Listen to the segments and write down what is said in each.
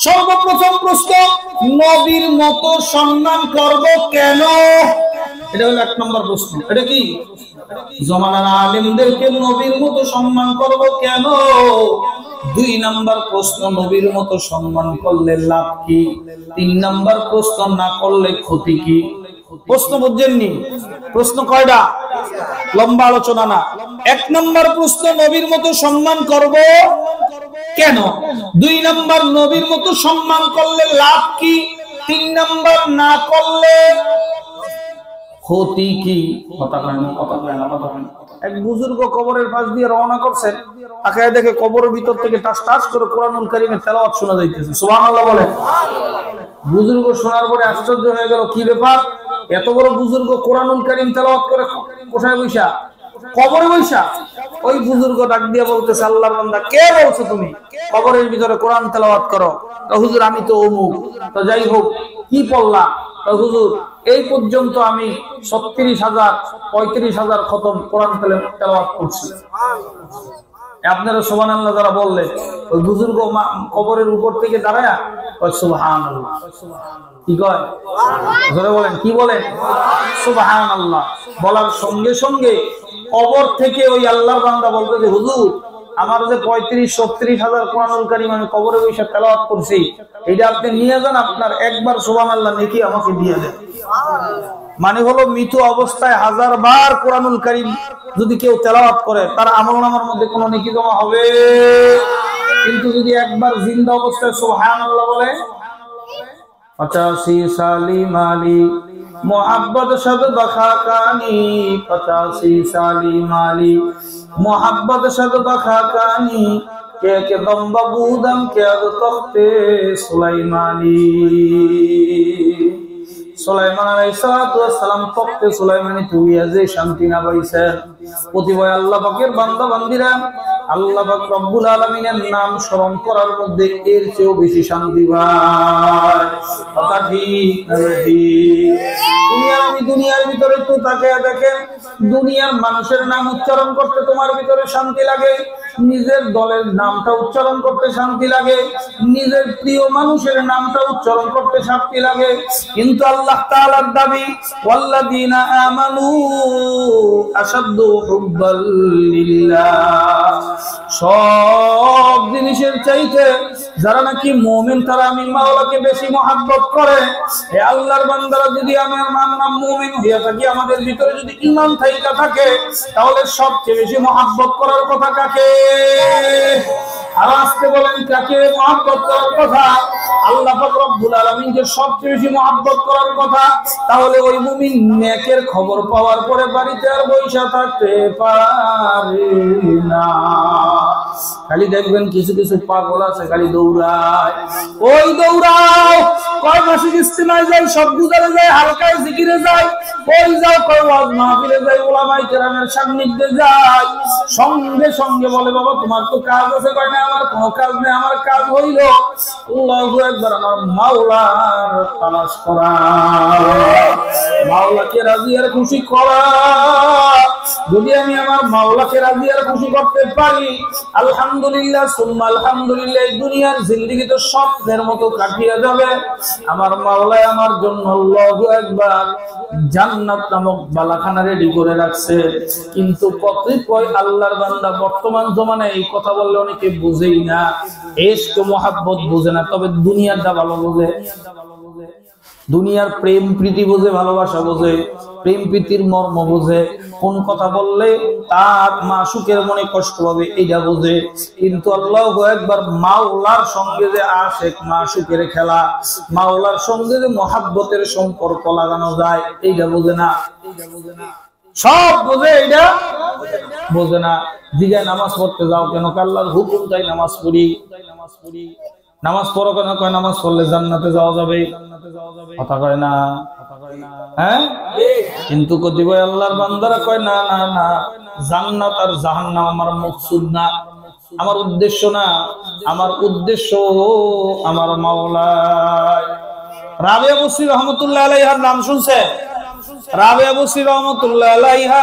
সর্বপ্রথম প্রশ্ন, নবীর মতো সম্মান করব কেন? এটা হলো 1 নম্বর প্রশ্ন। এটা কি? জমানার আলেমদেরকে নবীর মতো সম্মান করব কেন? 2 নম্বর প্রশ্ন, নবীর মতো সম্মান করলে লাভ কি? 3 নম্বর প্রশ্ন, না করলে ক্ষতি কি? প্রশ্ন বুঝছেননি? প্রশ্ন কয়টা? লম্বা আলোচনা না। 1 নম্বর প্রশ্ন, নবীর মতো সম্মান করব কেন? 2 নম্বর, নবীর মতো সম্মান করলে লাভ কি? 3 নম্বর, না করলে ক্ষতি কি? কথা কয় না। এক বুজুর্গ কবরের পাশ দিয়ে রওনা করছেন, তাকায় দেখে কবরের ভিতর থেকে টাস টাস করে কোরআনুল কারীমের তেলাওয়াত শোনা যাইতেছে। সুবহানাল্লাহ বলে। বুজুর্গ শোনার পরে আশ্চর্য হয়ে গেল, কি ব্যাপার, এত বড় বুজুর্গ কোরআনুল কারীম তেলাওয়াত করে কোথায় বৈশা? কবরে বৈশা। ওই বুজুর্গ ডাক দিয়ে বলতেছে, আল্লাহর বান্দা, কে বলছো তুমি কবরের ভিতরে কোরআন তেলাওয়াত করো? হুজুর, আমি তো অমুক। তো যাই হোক, কি পড়লা? হুজুর, এই পর্যন্ত আমি 36,000 35,000 খতম কোরআন তেলাওয়াত করছি। আপনারা সুবহানাল্লাহ যারা বললেন, ওই বুজুর্গ কবরের উপর থেকে দাঁড়ায় কয় সুবহানাল্লাহ। কি কয়? জোরে বলেন, কি বলেন? সুবহানাল্লাহ। বলার সঙ্গে সঙ্গে কবর থেকে ওই আল্লাহর বান্দা বলতেছে, হুজুর, আমার যে 35-36,000 কোরআনুল কারীম আমি কবরে বসে তেলাওয়াত করছি, এটা আপনি নিয়ে যান, আপনার একবার সুবহানাল্লাহ নেকি আমাকে দিয়ে দেন। মানে হলো, মৃত অবস্থায় 1000 বার কোরআনুল কারীম যদি কেউ তেলাওয়াত করে, তার আমলনামার মধ্যে কোনো নেকি জমা হবে। কিন্তু যদি একবার জিন্দা অবস্থায় সুবহানাল্লাহ বলে, 85 সালি মালি मोहब्बत शद बखाकानी, 85 साली माली मोहब्बत शद बखाकानी, के दम बबूदम के तख्ते सुलाइमानी। সুলাইমান আলাইহিস সালাতু ওয়াস সালাম তখতে সুলাইমানি তুইয়া যে শান্তি না পাইছেন, প্রতিভয় আল্লাহ পাকের বান্দা বান্দীরা আল্লাহ পাক রব্বুল আলামিনের নাম স্মরণ করার মধ্যে এর চেয়েও বেশি শান্তি পায়। কথা ঠিক নাকি? দুনিয়ার ভিতরে তো তাকিয়ে দেখেন, দুনিয়ার মানুষের নাম উচ্চারণ করতে তোমার ভিতরে শান্তি লাগে, নিজের দলের নামটা উচ্চারণ করতে শান্তি লাগে, নিজের প্রিয় মানুষের নামটা উচ্চারণ করতে শান্তি লাগে। কিন্তু আল্লাহ তাআলার দাবি, ওয়াল্লাযীনা আমানু আশাদ্দু হুব্বাল লিল্লাহ, সব জিনিসের চাইতে যারা নাকি মুমিন, তারা আমি মাওলাকে বেশি মহব্বত করে। হে আল্লাহর বান্দারা, যদি আমার নাম মুমিন হইয়া থাকি, আমাদের ভিতরে যদি ঈমান থাইকা থাকে, তাহলে সবচেয়ে বেশি মহব্বত করার কথা কাকে? আর আজকে বলেন, কাকে মহব্বত করার কথা? আল্লাহ পাক রব্বুল আলামিনকে সবচেয়ে বেশি মহব্বত করার কথা। তাহলে ওই মুমিন নেকের খবর পাওয়ার পরে বাড়িতে আর বইসা থাকতে পারে না। খালি দেখবেন কিছু কিছু পাগল আছে, খালি দৌড়ায়। ওই দৌড়াও, কয় মাসিক ইস্তেমায় যায়, সব গুজারে যায়, হালকায় জিকিরে যায়, ওই যাও কয় ওয়াজ মাহফিলে যায়, উলামায়ে কেরামের সান্নিধ্যে যায়। সঙ্গে সঙ্গে বলে, বাবা তোমার তো কাজ আছে। কয় না, আমার কোনো কাজ নেই, আমার কাজ হইল আল্লাহু আকবার, আমার মাওলার তালাশ করা, মাওলাকে রাজি আর খুশি করা। যদি আমি আমার মাওলাকে রাজি আর খুশি করতে পারি, আলহামদুলিল্লাহ সুম্মা আলহামদুলিল্লাহ, দুনিয়ার জিন্দেগি তো স্বপ্নের মতো কাটিয়ে যাবে। আমার মাওলায় আমার জন্য আল্লাহু আকবার জান্নাত নামক বালাখানা রেডি করে রাখছে। কিন্তু কতিপয় আল্লাহর বান্দা বর্তমান জমানায় এই কথা বললে অনেকে বুঝেই না, ইশক মুহাব্বত বুঝে না, তবে দুনিয়াটা ভালো বোঝে। দুনিয়ার প্রেম প্রীতি বোঝে, ভালোবাসা বোঝে, প্রেম প্রীতির মর্ম বোঝে, কোন কথা বললে তার মাসুকের মনে কষ্ট হবে এইটা বোঝে। কিন্তু আল্লাহু আকবার, মাওলার সঙ্গে যে আশিক মাসুকের খেলা, মাওলার সঙ্গে যে মহাব্বতের সম্পর্ক লাগানো যায়, এইটা বোঝে না। সব বোঝে, এইটা বোঝে না। দিঘায় নামাজ পড়তে যাও কেন? আল্লাহর হুকুম তাই নামাজ পড়ি। নামাজ পড়ো কেন? কয় নামাজ পড়লে জান্নাতে যাওয়া যাবে। কথা কয় না? হ্যাঁ। কিন্তু কতিপয় আল্লাহর বান্দারা কয়, না না না, জান্নাত আর জাহান্নাম আমার মকসুদ না, আমার উদ্দেশ্য না, আমার উদ্দেশ্য আমার মাওলা। রাবিয়া বসরি রহমাতুল্লাহ আলাইহার নাম শুনছে? রাবিয়া বসরি রহমাতুল্লাহ আলাইহা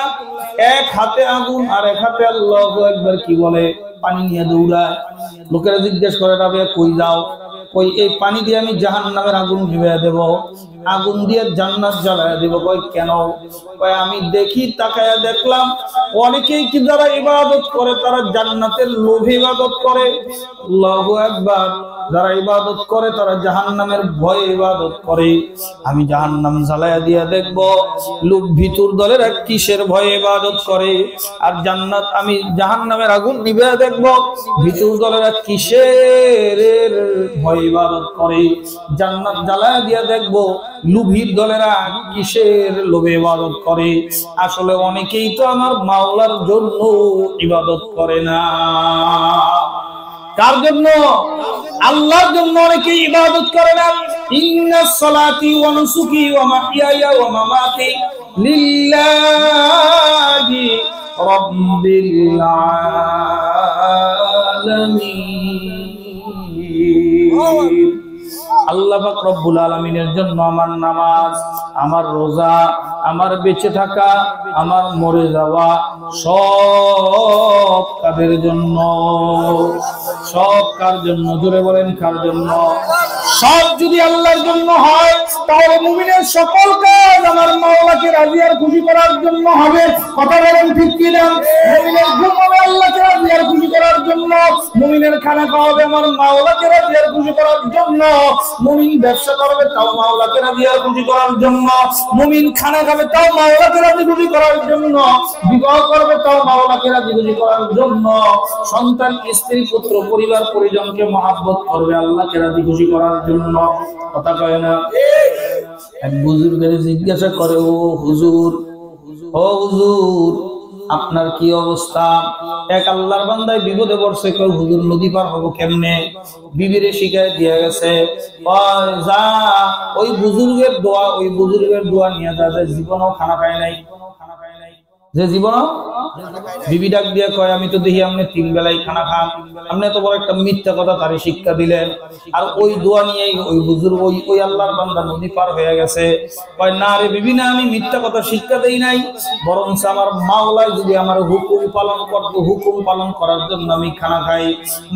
এক হাতে আগুন আর এক হাতে আল্লাহু আকবার কি বলে পানি নিয়ে দৌড়ায়। লোকেরা জিজ্ঞেস করে, রাবিয়া কই যাও? কই এই পানি দিয়ে আমি জাহান্নামের আগুন নিভিয়ে দেব, আগুন দিয়ে জান্নাত জ্বালায় দেব। কই কেন? কই আমি দেখি তাকায়া দেখলাম অনেকেই কি যারা ইবাদত করে তারা জান্নাতের লোভে ইবাদত করে। আল্লাহু আকবার। যারা ইবাদত করে তারা জাহান্নামের ভয়ে ইবাদত করে। আমি জাহান্নাম জ্বালায়া দিয়া দেখব লোভ ভিতর দলের কিসের ভয়ে ইবাদত করে, আর জান্নাত আমি জাহান্নামের আগুন নিভিয়ে দেখব ভিতর দলের কিসের ভয়ে ইবাদত করে। জান্নাত জ্বালায়া দিয়া দেখব লোভীর দলেরা কিসের লোভে ইবাদত করে। আসলে অনেকেই তো আমার মাওলার জন্য ইবাদত করে না। কার জন্য? আল্লাহর জন্য অনেকে ইবাদত করে না। ইন্নাস সালাতি ওয়া নুসুকি ওয়া মাহইয়ায়া ওয়া মামাতি লিল্লাহি রাব্বিল আলামিন। আল্লাহ পাক রব্বুল আলামিনের জন্য আমার নামাজ, আমার রোজা, আমার বেঁচে থাকা, আমার মরে যাওয়া সব কাদের জন্য? সব কার জন্য? জোরে বলেন কার জন্য? সব যদি আল্লাহর জন্য হয় তাহলে মুমিনের সকল কাজ আমার মাওলাকে রাজি আর খুশি করার জন্য হবে। কথা বলেন ঠিক কি না? মুমিনের ঘুম হবে আল্লাহকে রাজি আর খুশি করার জন্য, মুমিনের খানা খাওয়া হবে আমার মাওলাকে রাজি আর খুশি করার জন্য, মুমিন ব্যবসা করবে তাও মাওলাকে রাজি আর খুশি করার জন্য, মুমিন খানা খাবে তাও মাওলাকে রাজি খুশি করার জন্য, বিবাহ করবে তাও মাওলাকে রাজি খুশি করার জন্য, সন্তান, স্ত্রী, পুত্র, পরিবার পরিজনকে মহব্বত করবে আল্লাহকে রাজি খুশি করার জন্য। কথা কয় না? এক বুজুর্গের জিজ্ঞাসা করে, ও হুজুর, ও হুজুর আপনার কি অবস্থা? এক আল্লাহর বান্দায় বিপদে পড়ছে, কই হুজুর নদী পার হবো কেমনে? বিবিরে শিখায় দিয়ে গেছে, যা ওই বুজুর্গের দোয়া, ওই বুজুর্গের দোয়া নিয়ে যা, জীবনও খানা খায় নাই, যে জীবন বিবি ডাক দিয়ে কয়, আমি তো দেখি আপনি 3 বেলাই খানা খান, আপনি এত বড় একটা মিথ্যা কথা তারে শিক্ষা দিলেন। আর ওই দোয়া নিয়েই ওই বুজুর্গ ওই আল্লাহর বান্দা নদী পার হয়ে গেছে। কয় না রে বিবি, না আমি মিথ্যা কথা শিক্ষা দেই নাই, বরং আমার মাওলায় যদি আমার হুকুম পালন করতো, হুকুম পালন করার জন্য আমি খানা খাই।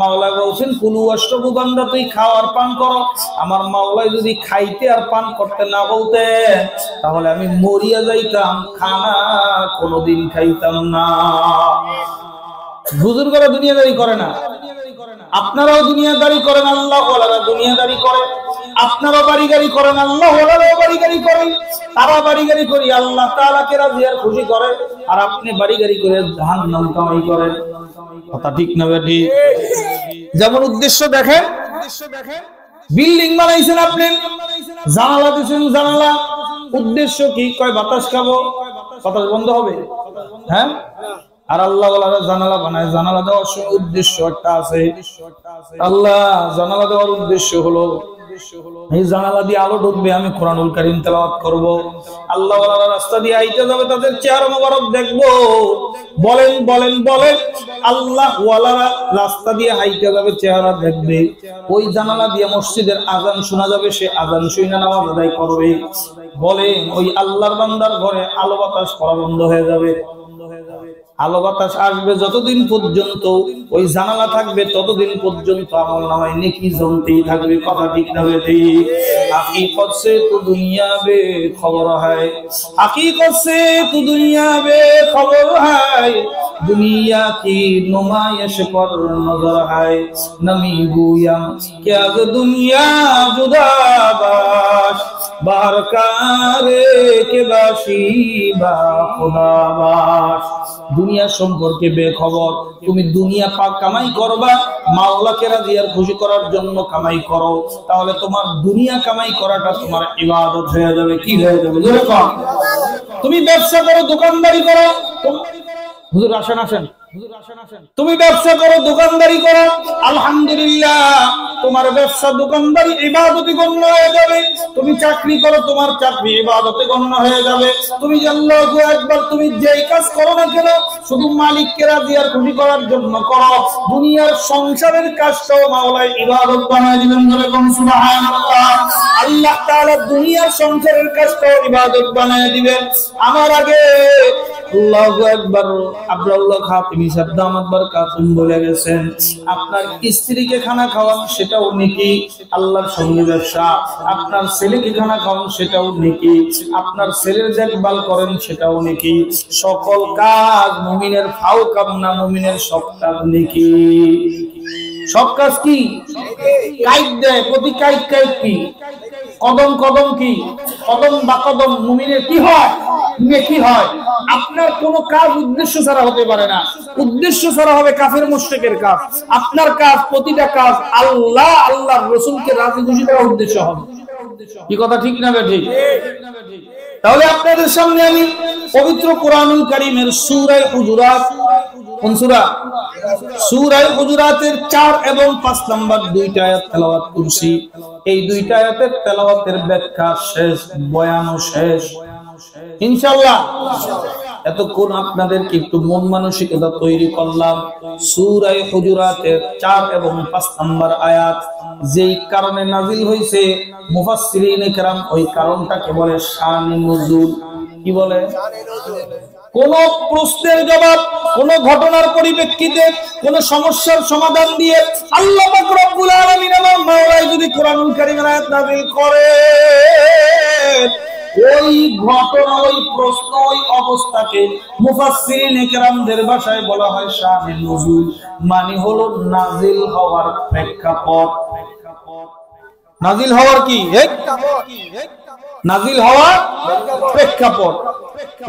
মাওলায় বলছেন কুলু ওয়াশরাবু, বান্দা তুই খাও আর পান করো। আমার মাওলায় যদি খাইতে আর পান করতে না বলতেন তাহলে আমি মরিয়া যাইতাম, খানা কোনদিন খাইতাম না। বুজুর্গরা দুনিয়াদারি করে না, আপনারাও দুনিয়াদারি করেন, আল্লাহ ওয়ালারা দুনিয়াদারি করে। আপনারাও বাড়ি গাড়ি করেন, আল্লাহ ওয়ালারাও বাড়ি গাড়ি করেন। তারা বাড়ি গাড়ি করি আল্লাহ তাআলাকে রাজি আর খুশি করে, আর আপনি বাড়ি গাড়ি করে জাহান্নাম কামাই করেন। কথা ঠিক না বেটি? যেমন উদ্দেশ্য দেখেন, বিল্ডিং বানাইছেন আপনি, জানালা দিয়েছেন, জানালা উদ্দেশ্য কি? কয় বাতাস খাবো, বাতাস বন্ধ হবে? হ্যাঁ। আর আল্লাহ ওয়ালারা জানালা বানায়, জানালা দেওয়ার সময় উদ্দেশ্য একটা আছে। আল্লাহ জানালা দেওয়ার উদ্দেশ্য হলো এই জানালা দিয়ে আলো ঢুকবে, আমি কোরআনুল কারীম তেলাওয়াত করব। আল্লাহ ওয়ালারা রাস্তা দিয়ে আইতে যাবে, তাদের চেহারা মোবারক দেখবো। বলেন বলেন বলেন, আল্লাহ ওয়ালারা রাস্তা দিয়ে হাইতে যাবে, চেহারা দেখবে। ওই জানালা দিয়ে মসজিদের আযান শোনা যাবে, সে আযান শুনে নামাজ আদায় করবে। বলেন ওই আল্লাহর বান্দার ঘরে আলো বাতাস পড়া বন্ধ হয়ে যাবে? আলো বাতাস আসবে যতদিন পর্যন্ত ওই জানালা থাকবে, ততদিন পর্যন্ত আমলনামায় নেকি জমতেই থাকবে। কথা ঠিক না বেটি? हकीकत से तो दुनिया बेखबर है, हकीकत से तो दुनिया बेखबर है, दुनिया की नुमाइश पर नजर है, नमी गुयम क्या दुनिया जुदाबाश बाहर कारे के बाशी बा खुदाबाश। দুনিয়া সম্পর্কে বেখবর, তুমি দুনিয়া কামাই করবা, মাওলাকে রাজি আর খুশি করার জন্য কামাই করো, তাহলে তোমার দুনিয়া কামাই করাটা তোমার ইবাদত হয়ে যাবে। কি হয়ে যাবে? তুমি ব্যবসা করো, দোকানদারি করো, হুজুর আসেন আসেন, তুমি ব্যবসা করো, দোকানদারি করো, আলহামদুলিল্লাহ তোমার ব্যবসা দোকানদারি ইবাদতে গণ্য হয়ে যাবে। তুমি চাকরি করো, তোমার চাকরি ইবাদতে গণ্য হয়ে যাবে। তুমি আল্লাহু আকবার, তুমি যেই কাজ করো না কেন শুধু মালিককে রাজি আর খুশি করার জন্য করো। দুনিয়ার সংসারের কাজটাও মাওলাই ইবাদত বানায় দিবেন। বলে কোন সুবহানাল্লাহ। আল্লাহ তাআলা দুনিয়ার সংসারের কাজটা ইবাদত বানায় দিবেন। আমার আগে আল্লাহু আকবার আব্দুল্লাহ খাতিমি সাহেব দামাত বারকাতুম বলে গেছেন, আপনার স্ত্রীকে খানা খাওয়ান সেটাও নেকি, আল্লাহর সঙ্গে ব্যবসা। আপনার ছেলেকে খানা খাওয়ান সেটাও নেকি, আপনার ছেলের দেখভাল করেন সেটাও নেকি। সকল কাজ মুমিনের ফাও কাম না, মুমিনের সব কাজ নেকি। সব কাজ কি কাইদ দেয়, প্রতি কাইদ কাইদ কি, কদম কদম কি, কদম বা কদম মুমিনের কি হয়, নেকি হয়। আপনার কোন কাজ উদ্দেশ্য ছাড়া হতে পারে না, উদ্দেশ্য ছাড়া হবে কাফের মুশরিকের কাজ। আপনার কাজ, প্রতিটা কাজ আল্লাহ আল্লাহর রাসূলকে রাজি খুশি করা উদ্দেশ্য হবে। কি কথা ঠিক না ঠিক? তাহলে আপনাদের সামনে আমি পবিত্র কোরআনুল কারীমের সূরা হুজুরাত, কোন সূরা? সূরা হুজুরাতের 4 এবং 5 নম্বর দুইটা আয়াত তেলাওয়াত করছি। এই দুইটা আয়াতের তেলাওয়াতের ব্যাখ্যা শেষ, বয়ানও শেষ ইনশাআল্লাহ। এতক্ষণ আপনাদেরকে একটু মন মানসিকতা তৈরি করলাম। সূরা হুজুরাতের 4 এবং 5 নম্বর আয়াত যেই কারণে নাযিল হয়েছে, মুফাসসিরিনে কেরাম ওই কারণটাকে বলে শানে নুজুল। কি বলে? কোন প্রশ্নের জবাব, কোন ঘটনার পরিপ্রেক্ষিতে, কোন সমস্যার সমাধান দিয়ে আল্লাহ পাক রব্বুল আলামিন আমার মাওলা যদি কোরআনুল কারীমের আয়াত নাযিল করে, ওই ঘটনা, ওই প্রশ্ন, ওই অবস্থাকে মুফাসসিরিনে কেরামদের ভাষায় বলা হয় শানে নুজুল। মানে হলো নাযিল হওয়ার প্রেক্ষাপট। নাযিল হওয়ার কি? নাযিল হওয়ার প্রেক্ষাপট।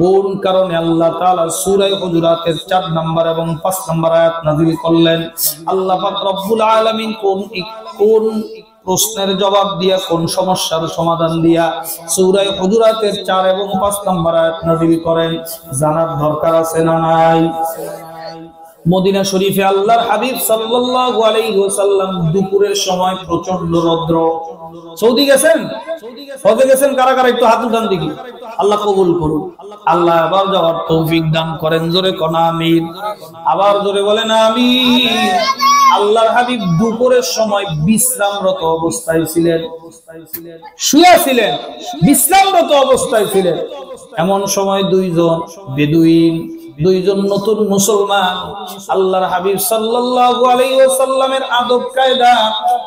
কোন কারণে আল্লাহ তাআলা সূরা হুজুরাতের 4 নম্বর এবং 5 নম্বর আয়াত নাযিল করলেন? আল্লাহ পাক রব্বুল আলামিন কোন প্রশ্নের জবাব দিয়া, কোন সমস্যার সমাধান দিয়া সূরা হুজুরাতের 4 এবং 5 নম্বর আয়াত নাযিল করেন, জানার দরকার আছে না নাই? মদিনা শরীফে আল্লাহর হাবিব সাল্লাল্লাহু আলাইহি ওয়াসাল্লাম দুপুরের সময় প্রচন্ড রৌদ্র। সৌদি গেছেন? হজে গেছেন কারা কারা? একটু হাত উঠান দেখি। আল্লাহ কবুল করুন। আল্লাহ আবার যাওয়ার তৌফিক দান করেন। জোরে কোন আমিন। আবার জোরে বলেন আমিন। আল্লাহর হাবিব দুপুরের সময় বিশ্রামরত অবস্থায় ছিলেন, শুয়ে ছিলেন, বিশ্রামরত অবস্থায় ছিলেন। এমন সময় দুইজন বেদুইন, দুইজন নতুন মুসলমান আল্লাহর হাবিব সাল্লাল্লাহু আলাইহি ওয়াসাল্লামের আদব কায়দা,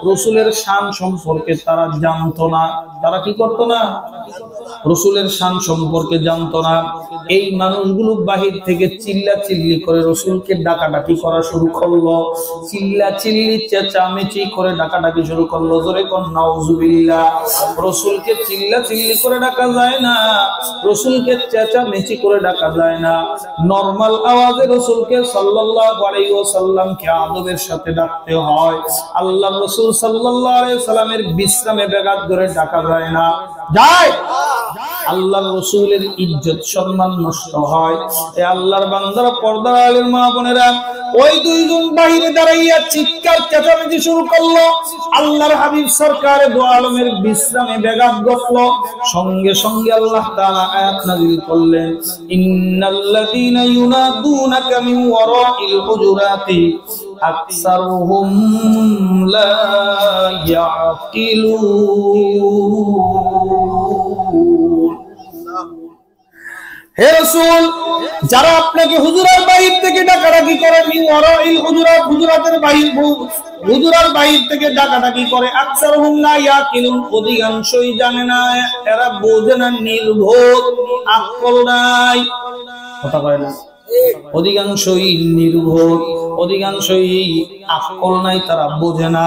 রাসূলের শান সম্পর্কে তারা জানতো না। তারা কি করতো না? রাসূলের শান সম্পর্কে জানতো না। এই মানুষগুলো বাহির থেকে চিল্লা চিল্লি করে রাসূলকে ডাকাডাকি করা শুরু করলো। চিল্লা চিল্লি চেঁচামেচি করে ডাকাডাকি শুরু করলো। জোরে কোন নাউজুবিল্লাহ। রাসূলকে চিল্লা চিল্লি করে ডাকা যায় না, রাসূলকে চেঁচামেচি করে ডাকা যায় না। নরমাল আওয়াজে রাসূলকে সাল্লাল্লাহু আলাইহি ওয়াসাল্লামকে আদবের সাথে ডাকতে হয়। আল্লাহর রাসূল সাল্লাল্লাহু আলাইহি ওয়াসাল্লামের বিশ্রামে ব্যাঘাত করে ডাকা যায় না। যায়? আল্লাহর রাসূলের ইজ্জত সম্মান নষ্ট হয়। এ আল্লাহর বান্দারা, পর্দার আলের মা বোনেরা, ওই দুইজন বাহিরে দাঁড়াইয়া চিৎকার চেঁচামেচি শুরু করলো। আল্লাহর হাবিব সরকারে দো আলমের বিশ্রামে ব্যাঘাত ঘটলো। সঙ্গে সঙ্গে আল্লাহ তাআলা আয়াত নাযিল করলেন, ইন্নাল্লাযীনা ইউনাদুনাকা মিন ওয়ারাইল হুজুরাতি আকসারুহুম লা ইয়াকিলুন। হে রাসূল, যারা আপনাকে হুজুরার বাহির থেকে ডাকাডাকি করে, মিন ওয়ারাইল হুজুরাত, হুজুরাতের বাহির, হুজুরার বাহির থেকে ডাকাডাকি করে, আকসারুহুম লা ইয়াকিলুন, অধিকাংশই জানে না, এরা বোঝে না, নির্বোধ, আকল নাই। কথা কয় না? অধিকাংশই নির্বোধ, অধিকাংশই আকল নাই, তারা বোঝে না।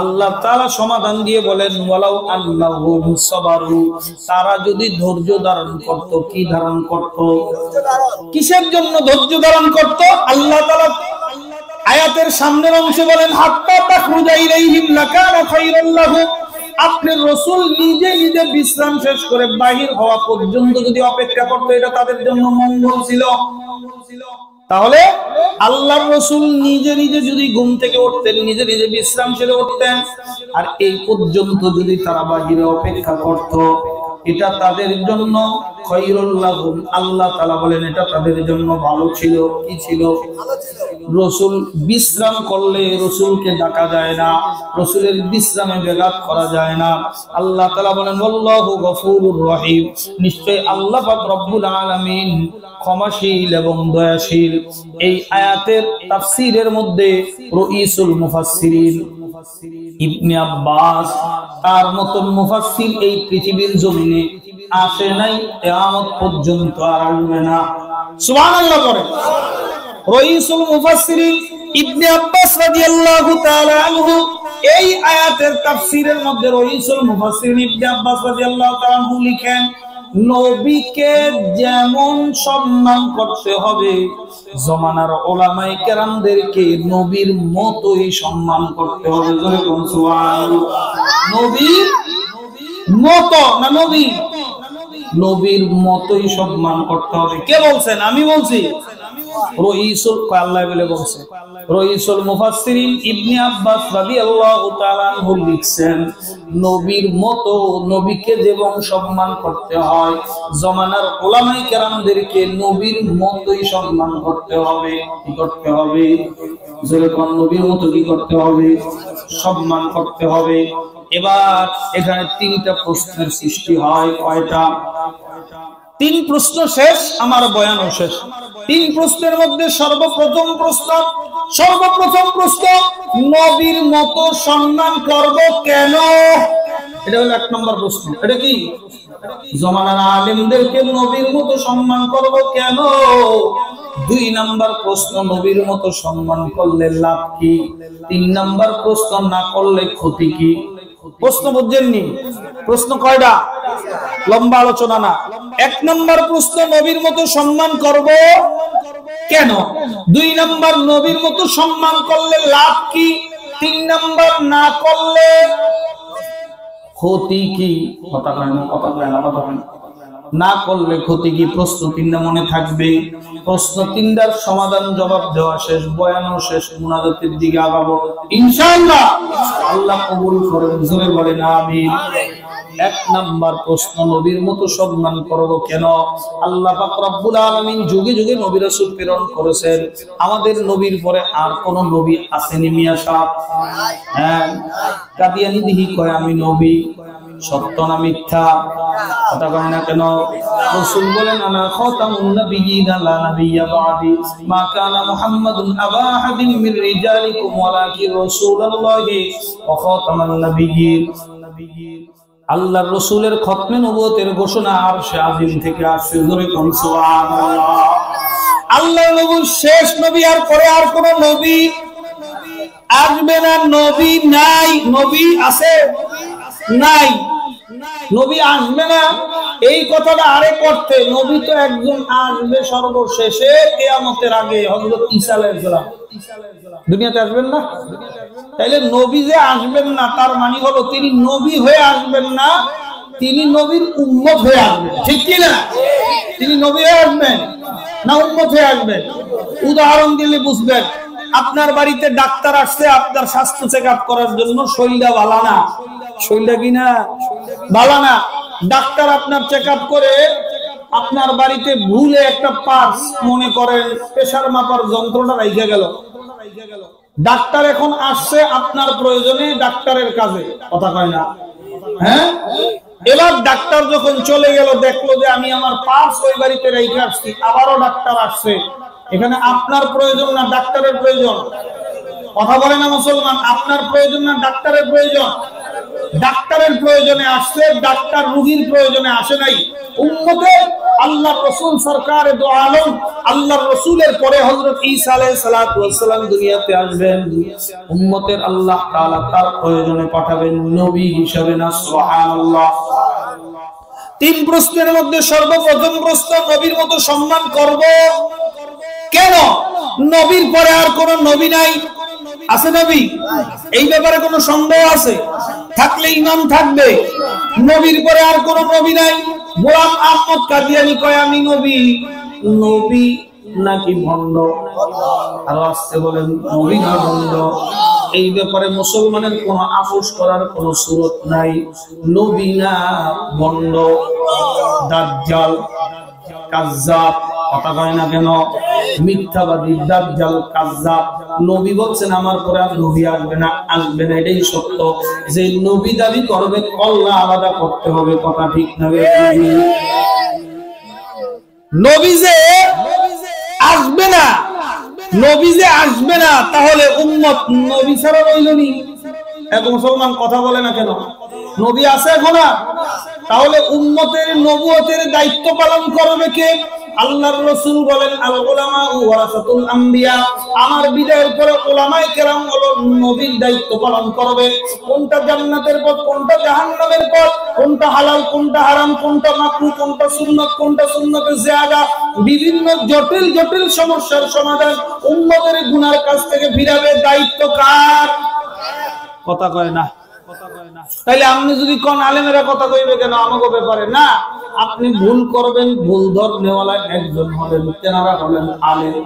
আল্লাহ তাআলা সমাধান দিয়ে বলেন, ওয়ালাউ আল্লাহুম সাবারু, তারা যদি ধৈর্য ধারণ করত। কি ধারণ করত? কিসের জন্য ধৈর্য ধারণ করত? আল্লাহ তাআলা আয়াতের সামনের অংশে বলেন, হাত্তা তাখরুজা ইলাইহিম লাকানা খায়রাল লাহু, আপনার রাসূল নিজে নিজে বিশ্রাম শেষ করে বাহির হওয়া পর্যন্ত যদি অপেক্ষা করতো, এটা তাদের জন্য মঙ্গল ছিল। তাহলে আল্লাহর রাসূল নিজে নিজে যদি ঘুম থেকে উঠতেন, নিজে নিজে বিশ্রাম সেরে উঠতেন, আর এই পর্যন্ত যদি তারা বাহিরে অপেক্ষা করত, এটা তাদের জন্য খায়রুল লাহুম। আল্লাহ তাআলা বলেন এটা তাদের জন্য ভালো ছিল। কি ছিল? রসুল বিশ্রাম করলে রসুলকে ডাকা যায় না, রসুলের বিশ্রামে ব্যাঘাত করা যায় না। আল্লাহ তাআলা বলেন আল্লাহু গফুরুর রহিম, নিশ্চয় আল্লাহ পাক রব্বুল আলামিন ক্ষমাশীল এবং দয়াশীল। এই আয়াতের তাফসীরের মধ্যে রাইসুল মুফাসসিরিন ইবনে আব্বাস তার মতন মুফাসসির এই পৃথিবীর জমিনে আসে নাই, কিয়ামত পর্যন্ত আর আসবে না। সুবহানাল্লাহ পড়ে। রাইসুল মুফাসসিরিন ইবনে আব্বাস রাদিয়াল্লাহু তাআলা আনহু এই আয়াতের তাফসীরের মধ্যে রাইসুল মুফাসসিরিন ইবনে আব্বাস রাদিয়াল্লাহু তাআলা আনহু লিখেন, নবীকে যেমন সম্মান করতে হবে, জমানার উলামায়ে কেরামদেরকে নবীর মতোই সম্মান করতে হবে। জোরে বলুন সুবহানাল্লাহ। নবীর মতো না, নবীর মতোই সম্মান করতে হবে। কে বলছেন? আমি বলছি। রাইসুল আল্লাহ বলে বলছে। রাইসুল মুফাসসিরিন ইবনে আব্বাস রাদিয়াল্লাহু তাআলা আনহু লিখছেন, নবীর মতো নবীকে যেমন সম্মান করতে হয়, জমানার উলামায়ে কেরামদেরকে নবীর মতোই সম্মান করতে হবে। কি করতে হবে? জোরে কোন? নবীর মতো কি করতে হবে? সম্মান করতে হবে। এবার এখানে তিনটা প্রশ্নের সৃষ্টি হয়। কয়টা? তিন প্রশ্ন শেষ, আমার বয়ানও শেষ। তিন প্রশ্নের মধ্যে সর্বপ্রথম প্রশ্ন, নবীর মতো সম্মান করব কেন? এটা হলো এক নম্বর প্রশ্ন। এটা কি? জমানার আলেমদেরকে নবীর মতো সম্মান করব কেন? দুই নাম্বার প্রশ্ন, নবীর মতো সম্মান করলে লাভ কি? তিন নাম্বার প্রশ্ন, না করলে ক্ষতি কি? প্রশ্ন বুঝছেননি? প্রশ্ন কয়টা? লম্বা আলোচনা না। এক নম্বর প্রশ্ন, নবীর মতো সম্মান করব কেন? দুই নম্বর, নবীর মতো সম্মান করলে লাভ কি? তিন নম্বর, না করলে ক্ষতি কি? কথা কয় না। না করলে ক্ষতি কি? প্রশ্ন তিনটা মনে থাকবে। প্রশ্ন তিনটার সমাধান জবাব দেওয়া শেষ, বয়ানও শেষ, মুনাজাতের দিকে আগাবো ইনশাআল্লাহ। আল্লাহ কবুল করেন। জোরে বলেন আমিন। এক নাম্বার প্রশ্ন, নবীর মতো সম্মান করব কেন? আল্লাহ পাক রব্বুল আলামিন যুগে যুগে নবী রাসূল প্রেরণ করেছেন। আমাদের নবীর পরে আর কোন নবী আসেনি মিয়া সাহেব? হ্যাঁ, কাদিয়ানি দিহি কয় আমি নবী, সত্য না মিথ্যা? কথা কয় না কেন? রাসূল বলেন আনা খাতামুন নাবিয়্যিনা লা নাবিয়্যা বা'দি মা কানা মুহাম্মাদুন আবা আহাদিন মির রিজালিকুম ওয়ালাকিন রাসূলুল্লাহি ওয়া খাতামান নাবিয়্যিন। আল্লাহর রাসূলের খতমে নবুয়তের ঘোষণা আরশে আজিম থেকে আসছে। জোরে কোন সুবহানাল্লাহ। আল্লাহর নবী শেষ নবী, আর পরে আর কোন নবী আসবে না। নবী নাই। নবী আছে? নাই। নবী আসবে না এই কথাটা আরে করতে, নবী তো একজন আসবে সর্বশেষে, কিয়ামতের আগে, হযরত ঈসা আলাইহিস সালাম দুনিয়াতে আসবেন না। তাইলে নবী যে আসবেন না তার মানে হলো তিনি নবী হয়ে আসবেন না, তিনি নবীর উম্মত হয়ে আসবেন। ঠিক কি না? তিনি নবী হয়ে আসবেন না উম্মত হয়ে আসবেন? উদাহরণ দিলে বুঝবেন। আপনার বাড়িতে ডাক্তার আসছে আপনার স্বাস্থ্য চেক আপ করার জন্য। শরীরটা ভালো না, শরীরটা কিনা ভালো না, ডাক্তার আপনার চেক আপ করে আপনার বাড়িতে ভুলে একটা পার্স, মনে করেন প্রেসার মাপার যন্ত্রটা রাইখা গেল। ডাক্তার এখন আসছে আপনার প্রয়োজনে, ডাক্তারের কাজে। কথা কয় না? হ্যাঁ। এবার ডাক্তার যখন চলে গেল, দেখলো যে আমি আমার পার্স ওই বাড়িতে রেখে আসছি, আবারও ডাক্তার আসছে। এখানে আপনার প্রয়োজন না ডাক্তারের প্রয়োজন? কথা বলে না মুসলমান? আপনার প্রয়োজন না ডাক্তারের প্রয়োজন? ডাক্তারের প্রয়োজনে আসছে, ডাক্তার রোগীর প্রয়োজনে আসে নাই। উম্মতের আল্লাহর রাসূল সরকারে দো আলম, আল্লাহর রাসূলের পরে হযরত ঈসা আলাইহিস সালাতু ওয়াস সালাম দুনিয়াতে আসবেন। উম্মতের আল্লাহ তাআলা তার প্রয়োজনে পাঠাবেন নবী হিসেবে। না সুবহানাল্লাহ। তিন প্রশ্নের মধ্যে সর্বপ্রথম প্রশ্ন, নবীর মতো সম্মান করব কেন? নবীর পরে আর কোন নবী নাই। আছে নবী? এই ব্যাপারে কোনো সন্দেহ আছে? থাকলে ইমান থাকবে। নবীর পরে আর কোন নবী নাই। গোলাম আহমদ কাদিয়ানী কয় আমি নবী। নবী নাকি ভণ্ড? আরো আসতে বলেন নবী না ভণ্ড? এই ব্যাপারে মুসলমানের কোনো আপোষ করার কোনো সুরত নাই। নবী না ভণ্ড, দাজ্জাল, কাজ্জাব, কথা কয় না কেন? মিথ্যাবাদী, দাজ্জাল, কাযযাব। নবী বলছেন আমার পরে আর নবী আসবে না, আসবে না, এটাই সত্য। যে নবী দাবি করবে কল্লা আলাদা করতে হবে, কথা ঠিক না? নবী যে আসবে না, নবী যে আসবে না, তাহলে উম্মত নবী ছাড়া রইলনি। এত মুসলমান কথা বলে না কেন? নবী আছে এখন না, তাহলে উম্মতের নবুয়তের দায়িত্ব পালন করবে কে? আল্লাহর রাসূল বলেন আল উলামা ওয়ারাসাতুল আম্বিয়া, আমার বিদায়ের পরে উলামায়ে কেরাম হলো নবীর দায়িত্ব পালন করবে। কোনটা জান্নাতের পথ, কোনটা জাহান্নামের পথ, কোনটা হালাল, কোনটা হারাম, কোনটা মাকরুহ, কোনটা সুন্নাত, কোনটা সুন্নাতের জিয়াদা, বিভিন্ন জটিল জটিল সমস্যার সমাধান উম্মতের গুনার কাছ থেকে ফিরাবে, দায়িত্ব কার? কথা কয় না। তাইলে আপনি যদি কোন আলেমেরা কথা কইবে কেন আমাকে ব্যাপারে না? আপনি ভুল করবেন, ভুল ধরনেওয়ালা একজন হলেন, তেনারা হলেন আলেম।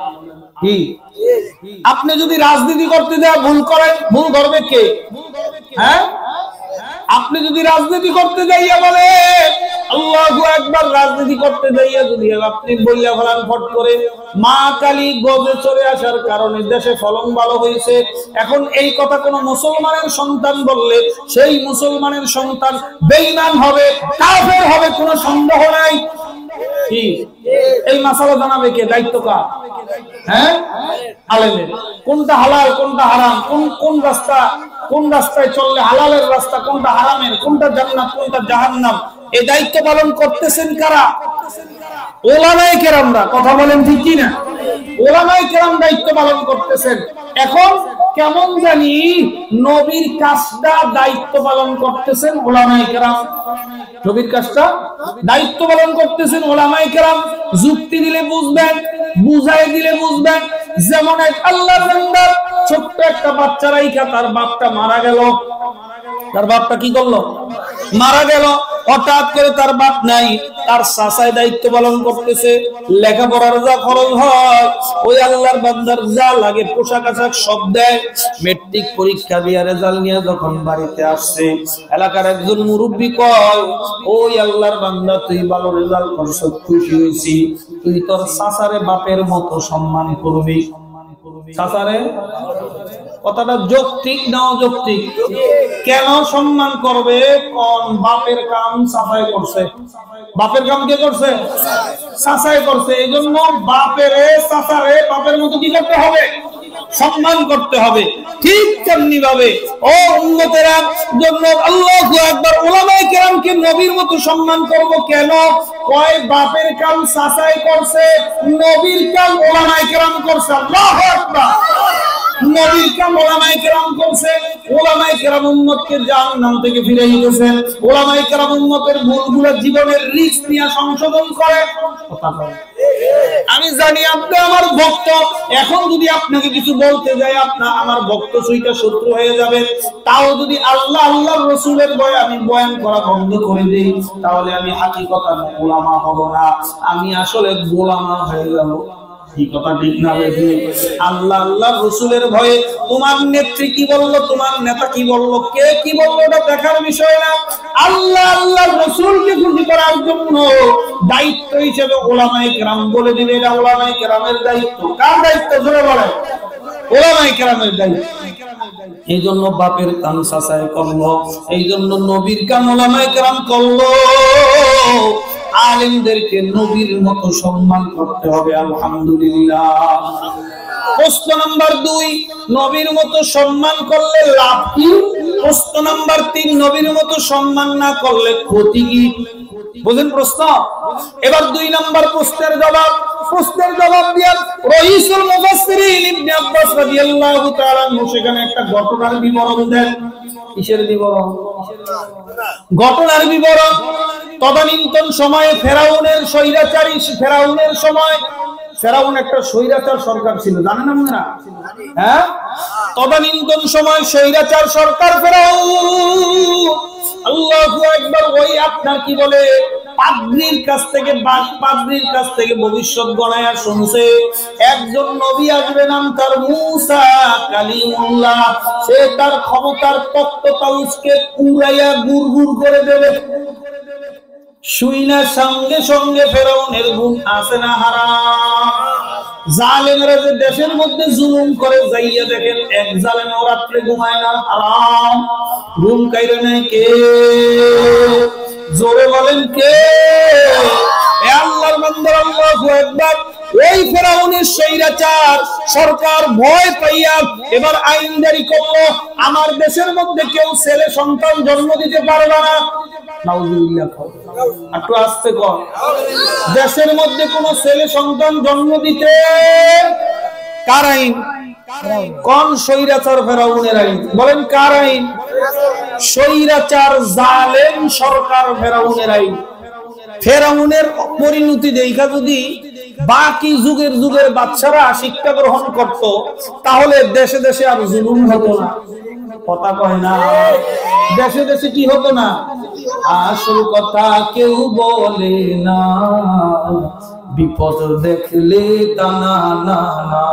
কি আপনি যদি রাজনীতি করতে দেয়া ভুল করেন, ভুল ধরবে কে? হ্যাঁ, আপনি যদি রাজনীতি করতে যাইয়া বলে আল্লাহু আকবার, রাজনীতি করতে যাইয়া যদি আপনি বইলা ফেলান ফট করে, মা কালী গজে চলে আসার কারণে দেশে ফলন ভালো হয়েছে, এখন এই কথা কোন মুসলমানের সন্তান বললে সেই মুসলমানের সন্তান বেঈমান হবে, কাফের হবে, কোনো সন্দেহ নাই। কি এই মাসালা জানাবে কে? দায়িত্ব কার? হ্যাঁ, আলেমের। কোনটা হালাল, কোনটা হারাম, কোন রাস্তা, কোন রাস্তায় চললে হালালের রাস্তা, কোনটা হারামের, কোনটা জান্নাত, কোনটা জাহান্নাম, এই দায়িত্ব পালন করতেছেন কারা? উলামায়ে কেরামরা। কথা বলেন ঠিক কি না? উলামায়ে কেরাম দায়িত্ব পালন করতেছেন। এখন কেমন জানি নবীর কাজটা দায়িত্ব পালন করতেছেন উলামায়ে কেরাম, নবীর কাজটা দায়িত্ব পালন করতেছেন উলামায়ে কেরাম। যুক্তি দিলে বুঝবেন, বুঝাই দিলে বুঝবেন। যেমন এক আল্লাহর বান্দা ছোট্ট একটা বাচ্চা রাইখা তার বাপটা মারা গেল, তার বাপটা কি করলো? মারা গেল। হঠাৎ করে তার বাপ নাই, তার চাচায় দায়িত্ব পালন করতেছে। লেখাপড়ার যা খরচ হয়, ওই আল্লাহর বান্দার যা লাগে পোশাক আশাক সব দেয়। মেট্রিক পরীক্ষা দিয়ে রেজাল্ট নিয়ে যখন বাড়িতে আসছে, এলাকার একজন মুরব্বী কয়, ওই আল্লাহর বান্দা তুই ভালো রেজাল্ট করছ, খুশি হয়েছি, তুই তোর চাচারে বাপের মতো সম্মান করবি। চাচারে কথাটা যৌক্তিক না অযৌক্তিক? কেন সম্মান করবে? কোন বাপের কাম চাচাই করছে। বাপের কাম কে করছে? চাচাই করছে। এই জন্য বাপেরে চাচারে বাপের মতো কি করতে হবে? সম্মান করতে হবে। ঠিক তেমনি ভাবে ও উম্মতেরা জন্য আল্লাহু আকবার, উলামায়ে কেরামকে নবীর মতো সম্মান করব কেন? কয় বাপের কাম চাচাই করছে, নবীর কাম উলামায়ে কেরাম করছে। আল্লাহু আকবার। নবীর কাম উলামায়ে কেরাম করছে। উলামায়ে কেরাম উম্মতকে জাহান্নাম থেকে ফিরিয়ে দিয়েছে। উলামায়ে কেরাম উম্মতের ভুলগুলো জীবনের রিস্ক নিয়ে সংশোধন করে। কথা বলে আমি জানি আপনি আমার ভক্ত, এখন যদি আপনাকে কিছু বলতে যাই আমার ভক্ত সুইটা শত্রু হয়ে যাবে। তাও যদি আল্লাহ আল্লাহর রাসূলের ভয়ে আমি বয়ান করা বন্ধ করে দেই, তাহলে আমি হাকিকতান উলামা হব না, আমি আসলে গোলামা হয়ে যাব। কি কথা ঠিক না? আল্লাহ আল্লাহর রাসূলের ভয়ে তোমার নেত্রী কি বললো, তোমার নেতা কি বললো, কে কি বললো, এটা দেখার বিষয় না। আল্লাহ আল্লাহর রাসূলকে খুশি করার জন্য দায়িত্ব হিসেবে উলামায়ে কেরাম বলে দিলে এটা উলামায়ে কেরামের দায়িত্ব। কার দায়িত্ব? জোরে বলেন। উলামায়ে কেরামের দায়িত্ব। এই জন্য বাপের কাম চাচাই করলো, এই জন্য নবীর কাম উলামায়ে কেরাম করলো। আলেমদেরকে নবীর মতো সম্মান করতে হবে। আলহামদুলিল্লাহ। প্রশ্ন নাম্বার 2, নবীর মতো সম্মান করলে লাভ কি? প্রশ্ন নাম্বার 3, নবীর মতো সম্মান না করলে ক্ষতি কি? বুঝেন প্রশ্ন? এবার 2 নাম্বার প্রশ্নের জবাব। প্রশ্নের জবাব দিয়া রাইসুল মুফাসসিরিন ইবনে আব্বাস রাদিয়াল্লাহু তাআলা আনহু সেখানে একটা ঘটনার বিবরণ দেন। কিসের বিবরণ? ঘটনার বিবরণ। তদানীন্তন সময়ে ফেরাউনের স্বৈরাচারী, ফেরাউনের সময়, ফেরাউন একটা স্বৈরাচার সরকার ছিল, জানেন আপনারা? হ্যাঁ, তদানীন্তন সময় স্বৈরাচার সরকার ফেরাউন। আল্লাহু আকবার। ওই আপনার কি বলে পাদ্রীর কাছ থেকে ভবিষ্যৎ গণায়া শুনছে একজন নবী আসবে, নাম তার মূসা কালিমুল্লাহ। সে তার ক্ষমতার তখ্ত তাউসকে উড়াইয়া গুড়গুড় করে দেবে। শুইনা সঙ্গে সঙ্গে ফেরাউনের ঘুম আসে না হারাম। জালেমরা যে দেশের মধ্যে জুলুম করে যাইয়া দেখেন এক জালেম রাত্রে ঘুমায় না হারাম। ঘুম কাইরে নাই কে? জোরে বলেন কে? এ আল্লাহর বান্দা আল্লাহু আকবার। ওই ফেরাউনের স্বৈরাচার সরকার ভয় পাইয়া এবার আইন জারি করলো, আমার দেশের মধ্যে কেউ ছেলে সন্তান জন্ম দিতে পারবে না। নাউজুবিল্লাহ। একটু আস্তে কর। দেশের মধ্যে কোন ছেলে সন্তান জন্ম দিতে কার আইন? কোন স্বৈরাচার? ফেরাউনের আইন। বলেন কার আইন? স্বৈরাচার জালেম সরকার ফেরাউনের আইন। ফেরাউনের পরিণতি দেখা যদি বাকি যুগের বাচ্চারা শিক্ষা গ্রহণ করত, তাহলে দেশে দেশে আর জুলুম হতো না। কথা কয় না? দেশে দেশে কি হতো না? আসল কথা কেউ বলে না, বিপদ দেখলে টানা না না।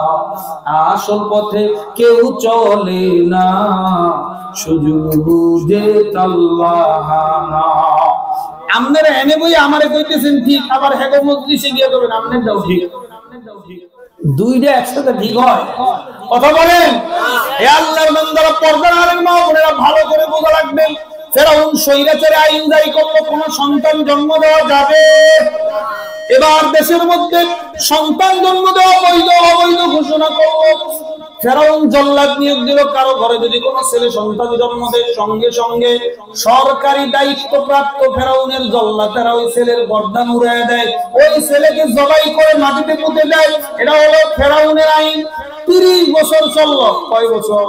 আসল পথে কেউ চলে না, সুযোগ বুঝে তাল্লাহানা। আপনারা এনে বই আমারে কইতেছেন ঠিক, আবার হেগো মজলিসে গিয়ে করবেন আপনার দাও ঠিক। দুইটা একসাথে ঠিক হয়? কথা বলেন। হে আল্লাহর বান্দারা, পর্দার আলেম মা বোনেরা, ভালো করে বোঝা রাখবেন। ফেরাউন স্বৈরাচারে আইন জারি করলো, কোন সন্তান জন্ম দেওয়া যাবে। এবার দেশের মধ্যে সন্তান জন্ম দেওয়া বৈধ অবৈধ ঘোষণা করলো। ফেরাউন জল্লাদ নিয়োগ দিল, কারো ঘরে যদি কোনো ছেলে সন্তান জন্ম দেয় সঙ্গে সঙ্গে সরকারি দায়িত্বপ্রাপ্ত ফেরাউনের জল্লাদেরা ওই ছেলের গর্দান উড়াইয়া দেয়, ওই ছেলেকে জবাই করে মাটিতে পুঁতে দেয়। এটা হলো ফেরাউনের আইন। 30 বছর চলল। কয় বছর?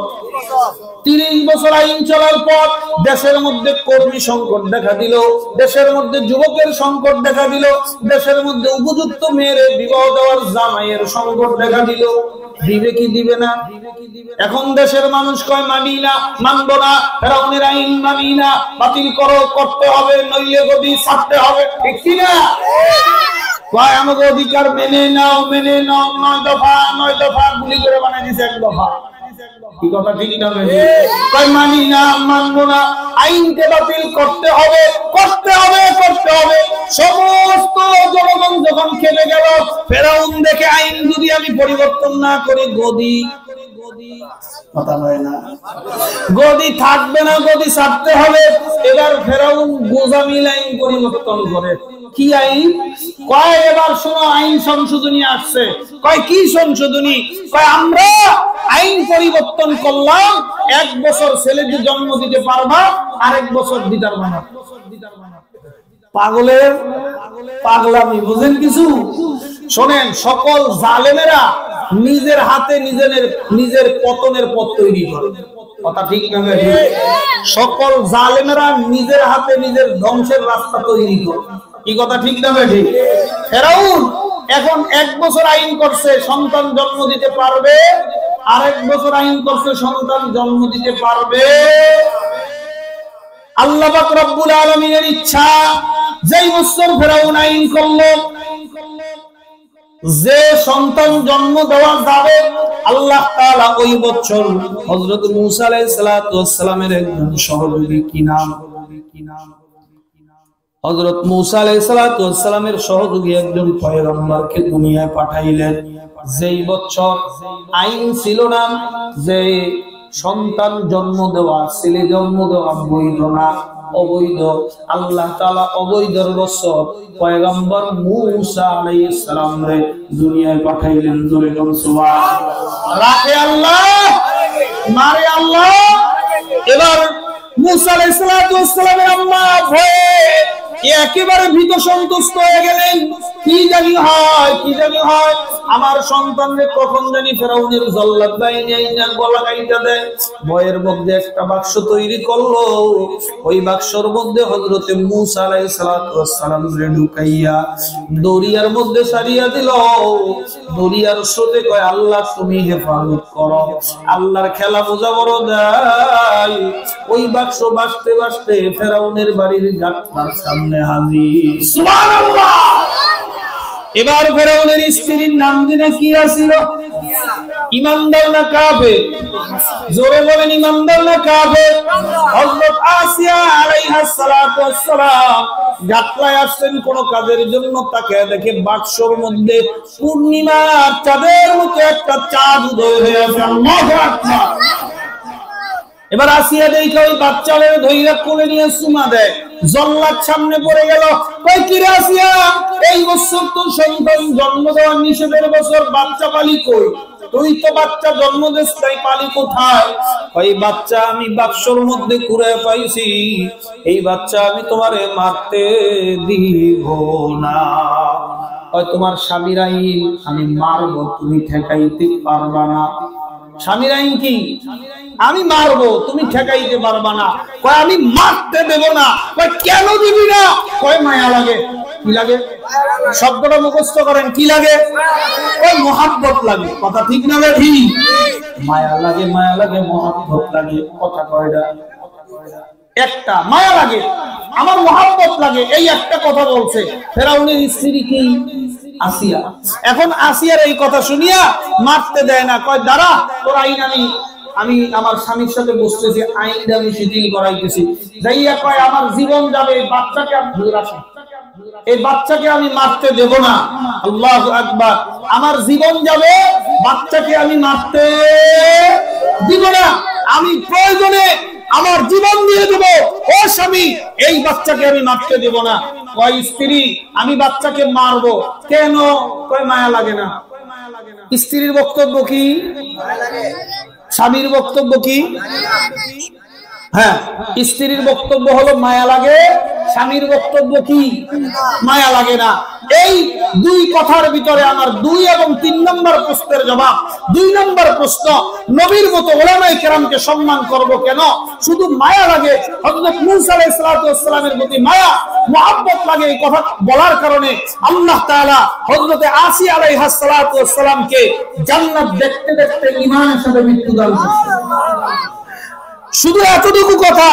30 বছর আইন চলার পর দেশের মধ্যে কর্মী সংকট দেখা দিল, দেশের মধ্যে যুবকের সংকট দেখা দিল, দেশের মধ্যে উপযুক্ত মেয়ের বিবাহ দেওয়ার জামাইয়ের সংকট দেখা দিল। দিবে কি দিবে না? এখন দেশের মানুষ কয় মানি না, মানবো না, ফেরাউনের আইন মানি না, বাতিল করো, করতে হবে, নইলে গদি ছাড়তে হবে। ঠিক কি না? কয় আমাকে অধিকার মেনে নাও, মেনে নাও। 9 দফা 9 দফা গুলি করে বানাই দিছে 1 দফা। কি কথা ঠিক না? কয় মানি না, মানবো না, আইনকে বাতিল করতে হবে, করতে হবে, করতে হবে। সমস্ত জনগণ যখন খেপে গেল, ফেরাউন দেখে আইন যদি আমি পরিবর্তন না করি গদি কথা হয় না, গদি থাকবে না, গদি ছাড়তে হবে। এবার ফেরাউন গোজামিল আইন পরিবর্তন করে। কি আইন? কয় এবার শোনো, আইন সংশোধনী আসছে। কয় কি সংশোধনী? কয় আমরা আইন পরিবর্তন করলাম, 1 বছর ছেলেকে জন্ম দিতে পারবা, আরেক বছর দিতে পারবা না। পাগলের পাগলামি বুঝেন কিছু? শোনেন, সকল জালেমেরা নিজের হাতে নিজের পতনের পথ তৈরি করে। কথা ঠিক না? সকল জালেমেরা নিজের হাতে নিজের ধ্বংসের রাস্তা তৈরি করে। কি কথা ঠিক না? ঠিক। ফেরাউন এখন 1 বছর আইন করছে সন্তান জন্ম দিতে পারবে, আরেক বছর আইন করছে সন্তান জন্ম দিতে পারবে। আল্লাহ পাক রব্বুল আলামিনের ইচ্ছা, যেই বছর ফেরাউন আইন করলো যে সন্তান জন্ম দেওয়া যাবে, আল্লাহ তাআলা ওই বছর হযরত মূসা আলাইহিস সালাতু ওয়াস সালামের একজন সহযোগী, কি নাম? হযরত মূসা আলাইহিস সালাতু ওয়াস সালামের সহযোগী একজন পয়গম্বরকে দুনিয়ায় পাঠাইলেন। যেই বছর আইন ছিল না যে সন্তান জন্ম দেওয়া, ছেলে জন্ম দেওয়া বৈধ না, অবৈধ, আল্লাহ তাআলা অবৈধর বছর পয়গম্বর মূসা আলাইহিস সালাম রে দুনিয়ায় পাঠাইলেন। জোরে বলুন সুবহানাল্লাহ। রাখে আল্লাহ, মারে আল্লাহ। এবার মূসা আলাইহিস সালামের আম্মা ভয়ে একেবারে ভীত সন্তুষ্ট হয়ে গেলেন। কি জানি হয়, কি জানি হয়, আমার সন্তানকে কখন জানি ফেরাউনের জল্লাদ বাহিনী আইনা গলা কাইটা দেয়। ভয়ের মধ্যে একটা বাক্স তৈরি করলো, ওই বাক্সর মধ্যে হযরতে মূসা আলাইহিস সালাম রে ঢুকাইয়া দরিয়ার মধ্যে সারিয়া দিল। দরিয়ার স্রোতে কয়, আল্লাহ তুমি হেফাজত করো। আল্লাহর খেলা বোঝা বড় দেয়। ওই বাক্স বাজতে বাজতে ফেরাউনের বাড়ির যাত্রার সামনে হাজির। সুবহানাল্লাহ। এবার ফেরাউনের স্ত্রীর নাম দিনে কি আছিল? ইমানদার না কাফের? জোরে বলেন, ইমানদার না কাফের? হযরত আসিয়া আলাইহা সালাতু ওয়াস সালাম যাত্রায় আসছেন কোন কাজের জন্য, তাকে দেখে বাক্সর মধ্যে পূর্ণিমার চাঁদের মতো একটা চাঁদ উদয় হয়ে আছে। আল্লাহু আকবার। এবার আসিয়া দেখে ওই বাচ্চাদের ধইরা কোলে নিয়ে চুমা দেয়। জল্লাদ সামনে পড়ে গেল, কই কি রে আসিয়া, এই বছর তো সন্তান জন্ম দেওয়ার নিষেধের বছর, বাচ্চা পালি কই? তুই তো বাচ্চা জন্ম দিস তাই পালি কোথায়? ওই বাচ্চা আমি বাক্সর মধ্যে কুড়ে পাইছি, এই বাচ্চা আমি তোমারে মারতে দিব না। ওই তোমার স্বামীর আইন আমি মারবো, তুমি ঠেকাইতে পারবা না। স্বামীর আইন কি? আমি মারবো, তুমি ঠেকাইতে পারবা না। কয় আমি মারতে দেব না। কয় কেন দিবি না? কয় মায়া লাগে। কি লাগে? শব্দটা মুখস্থ করেন, কি লাগে? ওই মোহাব্বত লাগে। কথা ঠিক না ঠিক? মায়া লাগে, মায়া লাগে, মোহাব্বত লাগে। কথা কয়টা? একটা। মায়া লাগে, আমার মোহাব্বত লাগে, এই একটা কথা বলছে। ফেরাউনের স্ত্রী কি? আসিয়া। এখন আসিয়ার এই কথা শুনিয়া মারতে দেয় না। কয় দাঁড়া, তোর আইন আমি আমার স্বামীর সাথে বসতেছি, আইনটা আমি শিথিল করাইতেছি। যাইয়া কয় আমার জীবন যাবে, বাচ্চাকে আমি ধরে রাখি, এই বাচ্চাকে আমি মারতে দেব না। আল্লাহু আকবার। আমার জীবন যাবে, বাচ্চাকে আমি মারতে দিব না। আমি প্রয়োজনে আমার জীবন দিয়ে দেব, ও স্বামী এই বাচ্চাকে আমি মারতে দেব না। কয় স্ত্রী আমি বাচ্চাকে মারবো কেন? কয় মায়া লাগে না। স্ত্রীর বক্তব্য কি? স্বামীর বক্তব্য কি? হ্যাঁ, স্ত্রীর বক্তব্য হলো মায়া লাগে, স্বামীর বক্তব্য কি? মায়া লাগে না। এই দুই কথার ভিতরে আমার 2 এবং 3 নম্বর প্রশ্নের জবাব। 2 নম্বর প্রশ্ন, নবীর মতো উলামায়ে কেরামকে সম্মান করব কেন? শুধু মায়া লাগে। হযরত মূসা আলাইহিস সালাতু ওয়াস সালামের প্রতি মায়া, মুহাব্বত লাগে। এই কথা বলার কারণে আল্লাহ তাআলা হযরত আসিয়া আলাইহিস সালাতু ওয়াস সালামকে জান্নাত দেখতে দেখতে ঈমানের সাথে মৃত্যু দান করেছেন। শুধু এতটুকু কথা,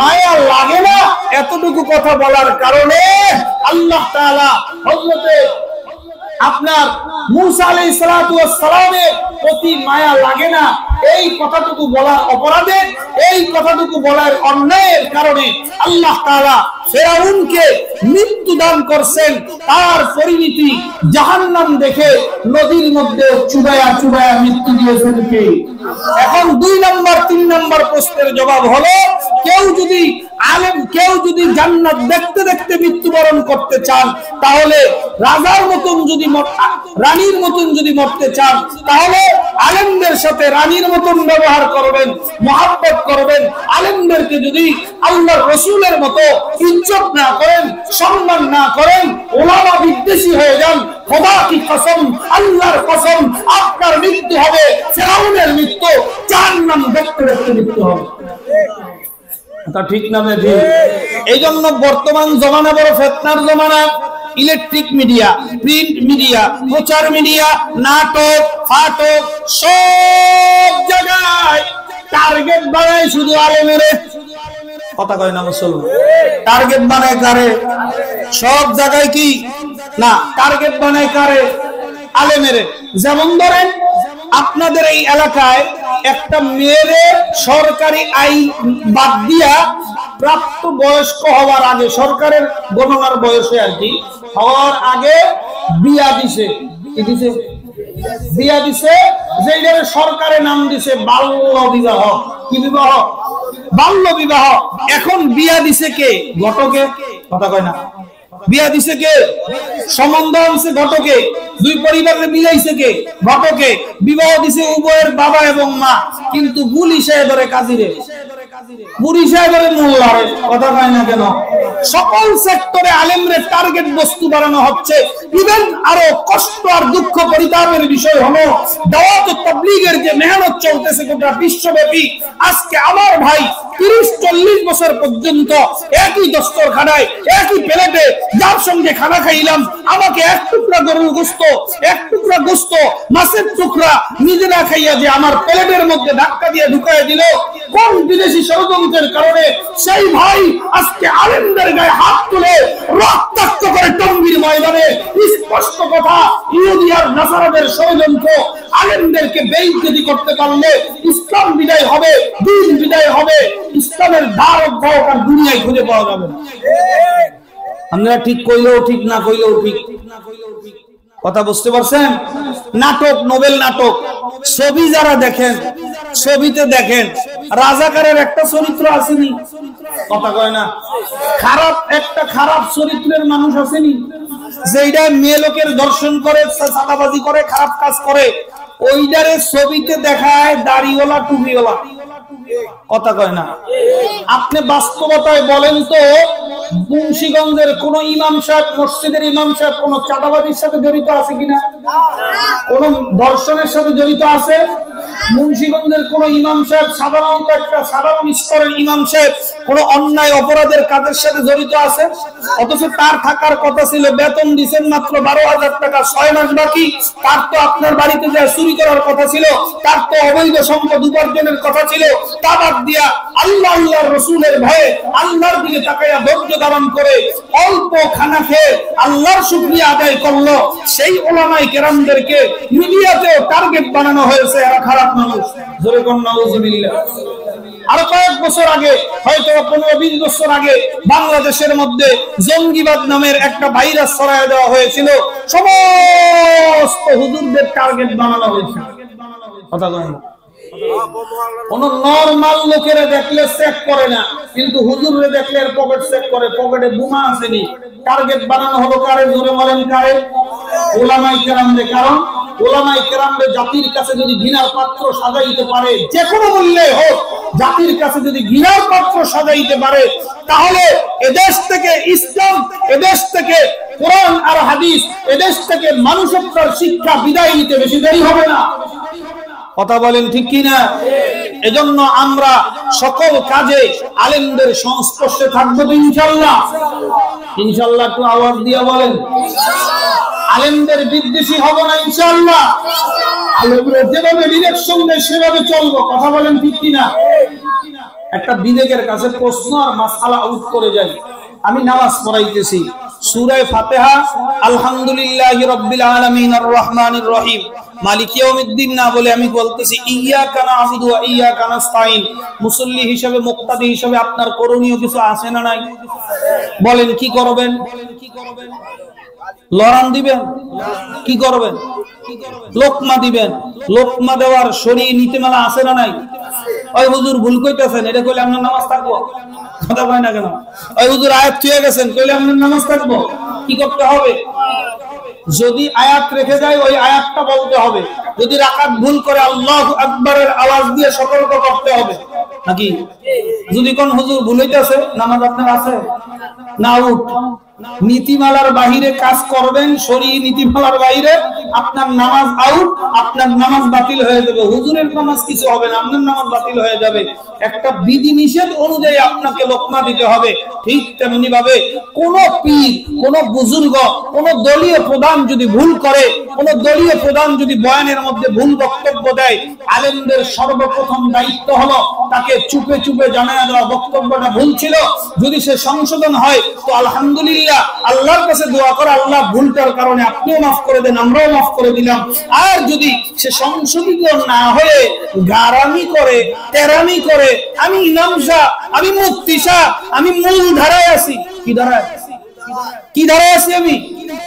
মায়া লাগে না, এতটুকু কথা বলার কারণে আল্লাহ তাআলা হযরতে আপনার মূসা আলাইহিস সালাতু ওয়াস সালামের প্রতি মায়া লাগে না, এই কথাটুকু বলার অপরাধে, এই কথাটুকু বলার অন্যায়ের কারণে আল্লাহ তাআলা ফেরাউনকে মৃত্যু দান করছেন। তার পরিণতি জাহান্নাম দেখে নদীর মধ্যে চুবায়া চুবায়া মৃত্যু দিয়েছেন কে? এখন 2 নম্বর 3 নম্বর প্রশ্নের জবাব হলো, কেউ যদি জান্নাত দেখতে দেখতে মৃত্যুবরণ করতে চান, তাহলে রাজার মতন যদি রানীর মতন যদি মরতে চান, তাহলে আলেমদের সাথে রানীর মতন ব্যবহার করবেন, মুহাব্বত করবেন। আলেমদেরকে যদি আল্লাহর রাসূলের মতো ইজ্জত না করেন, সম্মান না করেন, উলামা বিদ্বেষী হয়ে যান, খোদা কি কসম, আল্লাহর কসম, আপনার মৃত্যু হবে ফেরাউনের মৃত্যু, জাহান্নাম দেখতে দেখতে মৃত্যু হবে। তা ঠিক না ঠিক? এই জন্য বর্তমান জমানা বড় ফিতনার জমানা। ইলেকট্রিক মিডিয়া, প্রিন্ট মিডিয়া, প্রচার মিডিয়া, নাটক, ফাটক, সব জায়গায় টার্গেট বানায় শুধু আলেমের। কথা কয় না মুসলমান? টার্গেট বানায় কারে? সব জায়গায় কি না টার্গেট বানায় কারে? আলেমের। যেমন ধরেন আপনাদের এই এলাকায় একটা মেয়েরে সরকারি আইন বাদ দিয়া প্রাপ্ত বয়স্ক হওয়ার আগে, সরকারের গণনার বয়সে আর কি হওয়ার আগে বিয়া দিছে। কি দিছে? বিয়া দিছে, যেটার সরকারে নাম দিছে বাল্য বিবাহ। কি বিবাহ? বাল্য বিবাহ। এখন বিয়া দিছে কে? ঘটকে। কথা কয় না? বিয়া দিছে কে? সম্বন্ধ আনছে ঘটকে। 2 পরিবারের মিলাইছে কে? ঘটকে। বিবাহ দিছে উভয়ের বাবা এবং মা, কিন্তু পুলিশ সাহেবের কাজীরে, পুলিশ সাহেবের মোল্লারে। কথা কয় না কেন? সকল সেক্টরে আলেমদের টার্গেট বস্তু বানানো হচ্ছে। ইভেন আরো কষ্ট আর দুঃখ পরিতাপের বিষয় হলো দাওয়াত ও তাবলীগের যে মেহনত চলতেছে গোটা বিশ্বব্যাপী। আজকে আমার ভাই 30-40 বছর পর্যন্ত একই দস্তরখানায়, একই প্লেটে যার সঙ্গে খানা খাইলাম, আমাকে 1 টুকরা গরুর গোশত, 1 টুকরা গোশত, মাছের টুকরা নিজে না খাইয়া যে আমার প্লেটের মধ্যে ধাক্কা দিয়ে ঢুকায় দিল, কোন বিদেশি ষড়যন্ত্রের কারণে সেই ভাই আজকে আলেমদের গায়ে হাত তুলে রক্তাক্ত করে টঙ্গীর ময়দানে স্পষ্ট কথা করতে পারলে ইসলাম বিদায় হবে, দিন বিদায় হবে, ইসলামের ধারক বাহক আর দুনিয়ায় খুঁজে পাওয়া যাবে না। আপনারা ঠিক কইলেও ঠিক, না কইলেও ঠিক। কথা বুঝতে পারছেন? নাটক, নোবেল নাটক, ছবি যারা দেখেন, ছবিতে দেখেন রাজাকারের একটা চরিত্র আসেনি? কথা কয় না? খারাপ একটা খারাপ চরিত্রের মানুষ আসেনি? যেটা মেয়ে লোকের দর্শন করে, চাঁদাবাজি করে, খারাপ কাজ করে, ওইটারে ছবিতে দেখায় দাড়িওয়ালা, টুপিওয়ালা। কথা কয় না? আপনি বাস্তবতায় বলেন তো, মুন্সিগঞ্জের কোন ইমাম সাহেব, মসজিদের ইমাম সাহেব কোন চাঁদাবাজির সাথে জড়িত আছে কিনা? কোন দর্শনের সাথে জড়িত আছে? মুন্সিগঞ্জের কোন ইমাম সাহেব, সাধারণত একটা সাধারণ স্তরের ইমাম সাহেব, কোন অন্যায় অপরাধের কাজের সাথে জড়িত আছে? অথচ তার থাকার কথা ছিল, বেতন দিচ্ছেন মাত্র 12,000 টাকা, 6 মাস বাকি। তার তো আপনার বাড়িতে যায় চুরি করার কথা ছিল, তার তো অবৈধ সম্পদ উপার্জনের কথা ছিল। তা বাদ দিয়া আল্লাহ আল্লাহর রাসূলের ভয়ে আল্লাহর দিকে তাকায়া ধৈর্য ধারণ করে অল্প খানা খেয়ে আল্লাহর শুকরিয়া আদায় করলো। সেই উলামায়ে কেরামদেরকে মিডিয়াতে টার্গেট বানানো হয়েছে, এরা খারাপ মানুষ। জোরে কোন নাউজুবিল্লাহ। আর কয়েক বছর আগে, হয়তো 15-20 বছর আগে, বাংলাদেশের মধ্যে জঙ্গিবাদ নামের একটা ভাইরাস ছড়ায় দেওয়া হয়েছিল, সমস্ত হুজুরদের টার্গেট বানানো হয়েছিল। কথা বলেন, কোন নরমাল লোকেরা দেখলে চেক করে না, কিন্তু হুজুরে দেখলে এর পকেট চেক করে, পকেটে বোমা আসেনি। টার্গেট বানানো হলো কারে? জোরে বলেন কারে? উলামায়ে কেরামদের। কারণ উলামায়ে কেরামদের জাতির কাছে যদি ঘৃণার পাত্র সাজাইতে পারে, যে কোনো মূল্যে হোক, জাতির কাছে যদি ঘৃণার পাত্র সাজাইতে পারে, তাহলে এদেশ থেকে ইসলাম, এদেশ থেকে কোরআন আর হাদিস, এদেশ থেকে মানবতার শিক্ষা বিদায় নিতে বেশি দেরি হবে না। কথা বলেন ঠিক কিনা? এজন্য আমরা সকল কাজে আলেমদের সংস্পর্শে থাকবো তো ইনশাআল্লাহ। ইনশাআল্লাহ একটু আওয়াজ দিয়ে বলেন। আলেমদের বিদ্বেষী হব না ইনশাআল্লাহ। আলেমরা যেভাবে ডিরেকশন দেয় সেভাবে চলবো। কথা বলেন ঠিক কিনা? একটা বিবেকের কাছে প্রশ্ন আর মাসআলা আউট করে যাই। আমি নামাজ পড়াইতেছি, সূরা ফাতিহা আলহামদুলিল্লাহি রাব্বিল আলামিন আর রহমানির রহিম মালিকি ইয়াউমিদ্দিন না বলে আমি বলতেছি ইয়্যাকা না'বুদু ওয়া ইয়্যাকা নাস্তাঈন। মুসল্লি হিসেবে, মুক্তাদি হিসেবে আপনার করণীয় কিছু আছে না নাই? বলেন কি করবেন? লড়ান দিবেন? কি করবেন? লোকমা দিবেন? লোকমা দেওয়ার শরীয়ী নীতিমালা আছে না নাই? ওই হুজুর ভুল কইতাছেন, এটা কইলে আপনার নামাজ থাকবো? কথা বলেন না কেন? ওই হুজুর আয়াত ছুঁয়ে গেছেন, কইলে আপনার নামাজ থাকবো? কি করতে হবে? যদি আয়াত রেখে যায়, ওই আয়াতটা বলতে হবে। যদি রাকাত ভুল করে আল্লাহু আকবারের আওয়াজ দিয়ে সতর্ক করতে হবে, নাকি? যদি কোন হুজুর ভুল হইতাছে, নামাজ আপনার আছে না? আউট। নীতিমালার বাহিরে কাজ করবেন, শরীয়ী নীতিমালার বাহিরে, আপনার নামাজ আউট, আপনার নামাজ বাতিল হয়ে যাবে। হুজুরের নামাজ কিছু হবে না, আপনার নামাজ বাতিল হয়ে যাবে। একটা বিধি নিষেধ অনুযায়ী আপনাকে লোকমা দিতে হবে। ঠিক তেমনি ভাবে কোন পীর, কোন বুজুর্গ, কোন দলীয় প্রধান যদি ভুল করে, কোন দলীয় প্রধান যদি বয়ানের মধ্যে ভুল বক্তব্য দেয়, আলেমদের সর্বপ্রথম দায়িত্ব হলো তাকে চুপে চুপে জানায়া দেওয়া, বক্তব্যটা ভুল ছিল। যদি সে সংশোধন হয় তো আলহামদুলিল্লাহ, আল্লাহর কাছে দোয়া করে, আল্লাহ ভুলটার কারণে আপনিও মাফ করে দেন, আমরাও মাফ করে দিলাম। আর যদি সে সংশোধিত না হয়ে গারামি করে, তেরামি করে, আমি ইমাম সাহেব, আমি মুফতি সাহেব, আমি মূল ধারায় আছি। কি ধারায়? কি ধারায় আছি?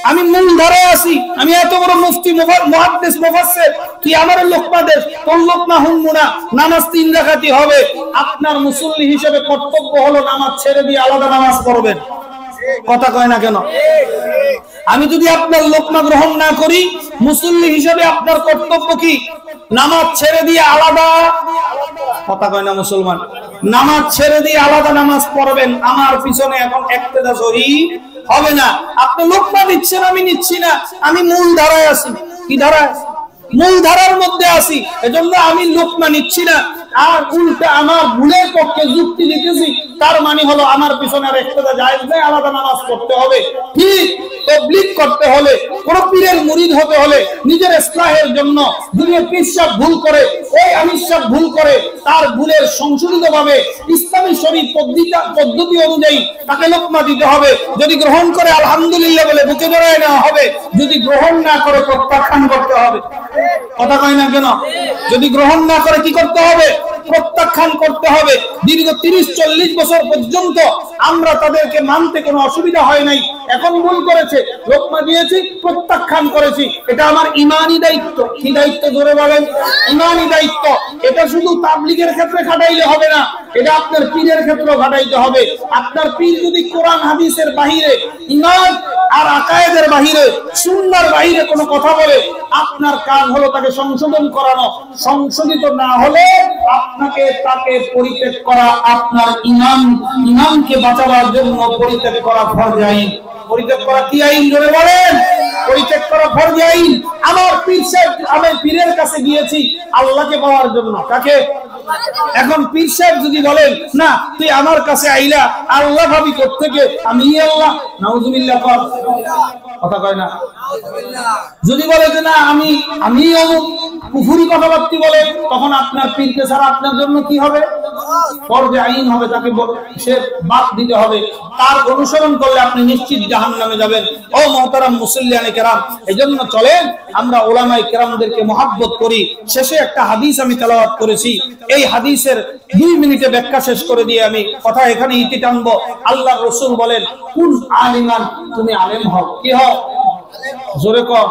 আমি মূল ধারায় আছি। আমি এত বড় মুফতি, মুহাদ্দিস, মুফাসসির, তুই আমার লোকমা দেশ, তোর লোকমা হুনমু না। নামাজ 3 রাকাতই হবে। আপনার মুসল্লি হিসেবে কর্তব্য হলো নামাজ ছেড়ে দিয়ে আলাদা নামাজ পড়বেন। কথা কয় না কেন? আমি যদি আপনার লোকমা গ্রহণ না করি, মুসল্লি হিসেবে আপনার কর্তব্য কি? নামাজ ছেড়ে দিয়ে আলাদা। কথা কয় না মুসলমান? নামাজ ছেড়ে দিয়ে আলাদা নামাজ পড়বেন। আমার পিছনে এখন ইক্তেদা সহি হবে না। আপনি লোকমা দিচ্ছেন, আমি নিচ্ছি না। আমি মূল ধারায় আছি। কি ধারায়? মূল ধারার মধ্যে আছি। এজন্য আমি লোকমা নিচ্ছি না। আর উল্টা আমার ভুলের পক্ষে যুক্তি দিতেছি, তার মানে হলো আমার পিছনে আর ইক্তেদা জায়েজ নেই, আলাদা নামাজ পড়তে হবে। ঠিক তাবলীগ করতে হলে, কোন পীরের মুরিদ হতে হলে, নিজের ইসলাহের জন্য, দুনিয়া পীর সাহেব ভুল করে, ওই আমির সাহেব ভুল করে, তার ভুলের সংশোধিতভাবে ইসলামী শরীয়ত পদ্ধতি অনুযায়ী তাকে লোকমা দিতে হবে। যদি গ্রহণ করে আলহামদুলিল্লাহ বলে বুকে জড়ায় নেওয়া হবে, যদি গ্রহণ না করে প্রত্যাখ্যান করতে হবে। কথা কয় না কেন? যদি গ্রহণ না করে কি করতে হবে? প্রত্যাখ্যান করতে হবে। দীর্ঘ 30-40 বছর পর্যন্ত আমরা তাদেরকে মানতে কোনো অসুবিধা হয় নাই। এখন ভুল করেছে, লোকমা দিয়েছি, প্রত্যাখ্যান করেছি। এটা আমার ইমানি দায়িত্ব। কি দায়িত্ব জোরে বলেন? ইমানি দায়িত্ব। এটা শুধু তাবলীগের ক্ষেত্রে খাটাইলে হবে না, এটা আপনার পীরের ক্ষেত্রেও খাটাইতে হবে। আপনার পীর যদি কোরআন হাদিসের বাহিরে, ঈমান আর আকায়েদের বাহিরে, সুন্নাহর বাহিরে কোনো কথা বলে, আপনার কাজ হলো তাকে সংশোধন করানো। সংশোধিত না হলে আপনাকে তাকে পরিত্যাগ করা, আপনার ইমানকে বাঁচাবার জন্য পরিত্যাগ করা ফরজ আইন। পরিত্যাগ করা কি আইন জোরে বলেন? পরিত্যাগ করা ফরজ আইন। আমার পীর সাহেব, আমি পীরের কাছে গিয়েছি আল্লাহকে পাওয়ার জন্য। কাকে? এখন পীর সাহেব যদি বলেন না তুই আমার কাছে আইলা আল্লাহ ভাবি কোত্থেকে, আমি আল্লাহ, নাউজুবিল্লাহ কর। কথা কয় না? যদি বলে যে না আমি অমুক, কুফরি কথাবার্তা বলে, তখন আপনার পীরকে ছাড়া আপনার জন্য কি হবে? ফরজ আইন হবে, তাকে সে বাদ দিতে হবে। তার অনুসরণ করলে আপনি নিশ্চিত জাহান্নামে যাবেন। ও মুহতারাম মুসল্লিয়ানে কেরাম, এজন্য চলেন আমরা উলামায়ে কেরামদেরকে মহব্বত করি। শেষে একটা হাদিস আমি তেলাওয়াত করেছি, এই হাদিসের 2 মিনিটে ব্যাখ্যা শেষ করে দিয়ে আমি কথা এখানে ইতি টানবো। আল্লাহর রাসূল বলেন, কুন আলিমান, তুমি আলেম হও। কি হও? জোরে কর।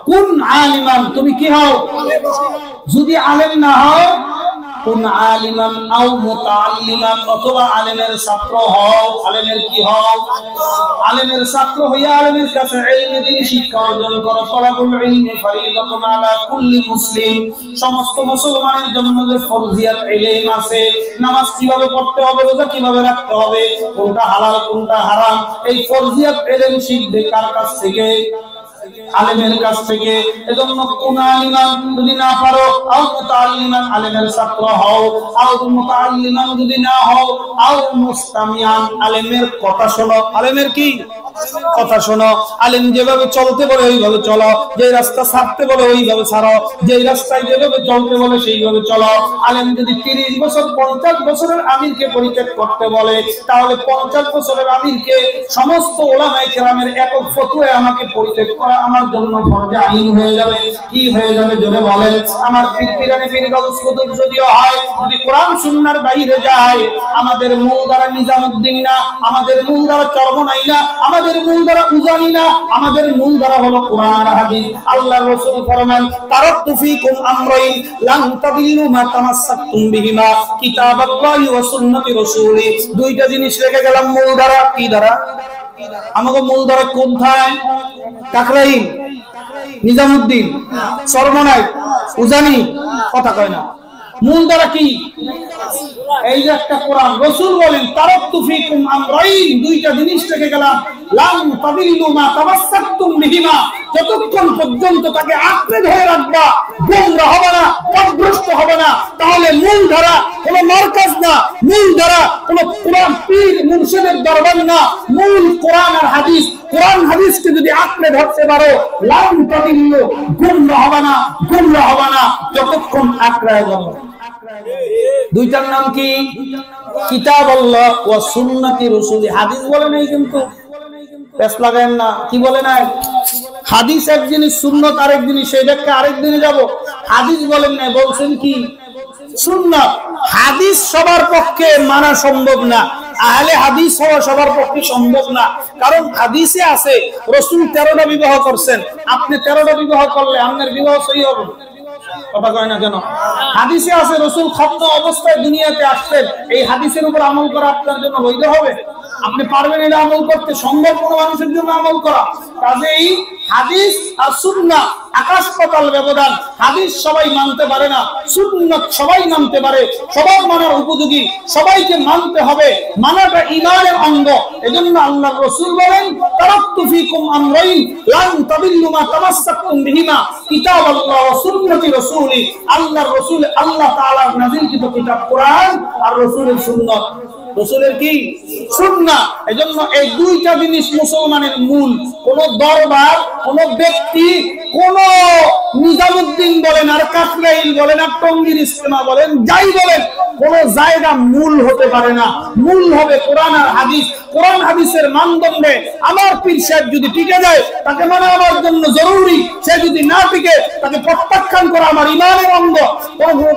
কুন আলিমান, তুমি কি হও? যদি আলেম না হও, কুন আলিমান আও মুতাআল্লিমান, অথবা আলেমের ছাত্র হও। আলেমের কি হও? আলেমের ছাত্র হইয়া আলেমের কাছে ইলমে দ্বীন শিক্ষা অর্জন করো। তলাবুল ইলমি ফরিদাতুন আলা কুল্লি মুসলিম, সমস্ত মুসলমানের জন্য যে ফরজিয়াত ইলম আছে, নামাজ কিভাবে পড়তে হবে, রোজা কিভাবে রাখতে হবে, কোনটা হালাল কোনটা হারাম, এই ফরজিয়াত ইলম শিখবে কার কাছ থেকে? আলেমের কাছ থেকে। এজন্য কোন আলিমান যদি না পারো, আও মুতাআল্লিমান, আলেমের ছাত্র হও, আও মুতাআল্লিমান যদি না হও, আও মুস্তামিয়ান, আলেমের কথা শোনো। আলেমের কি কথা শোনো। আলেম যেভাবে চলতে বলে ওইভাবে চলো, যে রাস্তা ছাড়তে বলে ওইভাবে ছাড়ো, যে রাস্তায় যেভাবে চলতে বলে সেইভাবে চলো। আলেম যদি 30 বছর 50 বছরের আমিরকে পরিত্যাগ করতে বলে, তাহলে 50 বছরের আমিরকে সমস্ত উলামায়ে কেরামের একক ফতোয়া আমাকে পরিত্যাগ করা আমার জন্য ফরজ আইন হয়ে যাবে। কি হয়ে যাবে জোরে বলেন? আমার পীর পীরানি পীর গাউস কুতুব যদিও হয়, যদি কোরআন সুন্নাহর বাইরে যায়, আমাদের মূল দ্বারা নিজামউদ্দিন না, আমাদের মূল দ্বারা চরমনাই না, আমাদের মূল দ্বারা উজানি না, আমাদের মূল দ্বারা হলো কোরআন আর হাদিস। আল্লাহর রাসূল ফরমান, তারাকতু ফীকুম আমরাইন লান তাদিল্লু মা তামাসসাকতুম বিহিমা কিতাবাল্লাহি ওয়া সুন্নতি রাসূলি। দুইটা জিনিস রেখে গেলাম মূল দ্বারা। কি দ্বারা? আমাদের মূল দ্বারা কোনথায়? কাকরাইন, নিজামউদ্দিন, চরমনাই, উজানি। কথা কয় না? মূল দ্বারা কি? এই যে একটা কোরআন। রাসূল বলেন, তারাকতু ফীকুম আমরাইন, দুইটা জিনিস রেখে গেলাম, লান তাদিল্লু মা তামাসসাকতুম বিহিমা, যতক্ষণ পর্যন্ত তাকে আঁকড়ে ধরে রাখবা, গোমরা হবে না, পথভ্রষ্ট হবে না। তাহলে মূল ধারা কোনো মারকাজ না, মূল ধারা কোনো কোরআন পীর মুর্শিদের দরবার না, মূল কোরআন আর হাদিস। কোরআন হাদিসকে যদি আঁকড়ে ধরতে পারো, লান তাদিল্লু, গোমরা হবে না, গোমরা হবে না, যতক্ষণ আঁকড়ে যাবে। দুইটার নাম কি? কিতাবাল্লাহ ওয়া সুন্নতি রাসূলি। হাদিস বলে নাই কিন্তু, পেছ লাগায়েন না। কি বলে নাই? হাদিস এক জিনিস, সুন্নাত আরেক জিনিস। সেই ব্যাখ্যা আরেক দিনে যাব। হাদিস বলেন না, বলছেন কি? সুন্নাত। হাদিস সবার পক্ষে মানা সম্ভব না, আহলে হাদিস হওয়া সবার পক্ষে সম্ভব না। কারণ হাদিসে আছে রাসূল 13টা বিবাহ করছেন। আপনি 13টা বিবাহ করলে আপনার বিবাহ সহি হবে? কথা কয় না কেন? হাদিসে আছে রাসূল খতম অবস্থায় দুনিয়াতে আসছেন। এই হাদিসের উপর আমল করা আপনার জন্য বৈধ হবে? আপনি পারবেন এটা আমল করতে? সম্ভব কোনো মানুষের জন্য আমল করা? কাজেই হাদিস আর সুন্নাহ আকাশ পাতাল ব্যবধান। হাদিস সবাই মানতে পারে না, সুন্নাত সবাই মানতে পারে। সবার মানার উপযোগী, সবাইকে মানতে হবে। মানাটা ঈমানের অঙ্গ। এজন্য আল্লাহর রাসূল বলেন, তারাকতু ফীকুম আমরাইন লান তাদিল্লু মা তামাসসাকতুম বিহিমা কিতাবাল্লাহ ওয়া সুন্নতি রাসূলি। আল্লাহর রাসূল, আল্লাহ তাআলার নাযিলকৃত কিতাব কোরআন আর রাসূলের সুন্নাত। রাসূলের কি সুন্নাহ। এজন্য এই দুইটা জিনিস মুসলমানের মূল। কোন দরবার, কোন ব্যক্তি, কোন নিজামুদ্দিন বলেন আর কাকরাইল বলেন আর টঙ্গীর ইস্তেমা বলেন, যাই বলেন, কোন জায়গা মূল হতে পারে না। মূল হবে কোরআন আর হাদিস। কোরআন হাদিসের মানদণ্ডে আমার পীর সাহেব যদি টিকে যায়, তাকে মানা আমার জন্য জরুরি। সে যদি না টিকে, তাকে প্রত্যাখ্যান করা আমার ঈমানের অঙ্গ।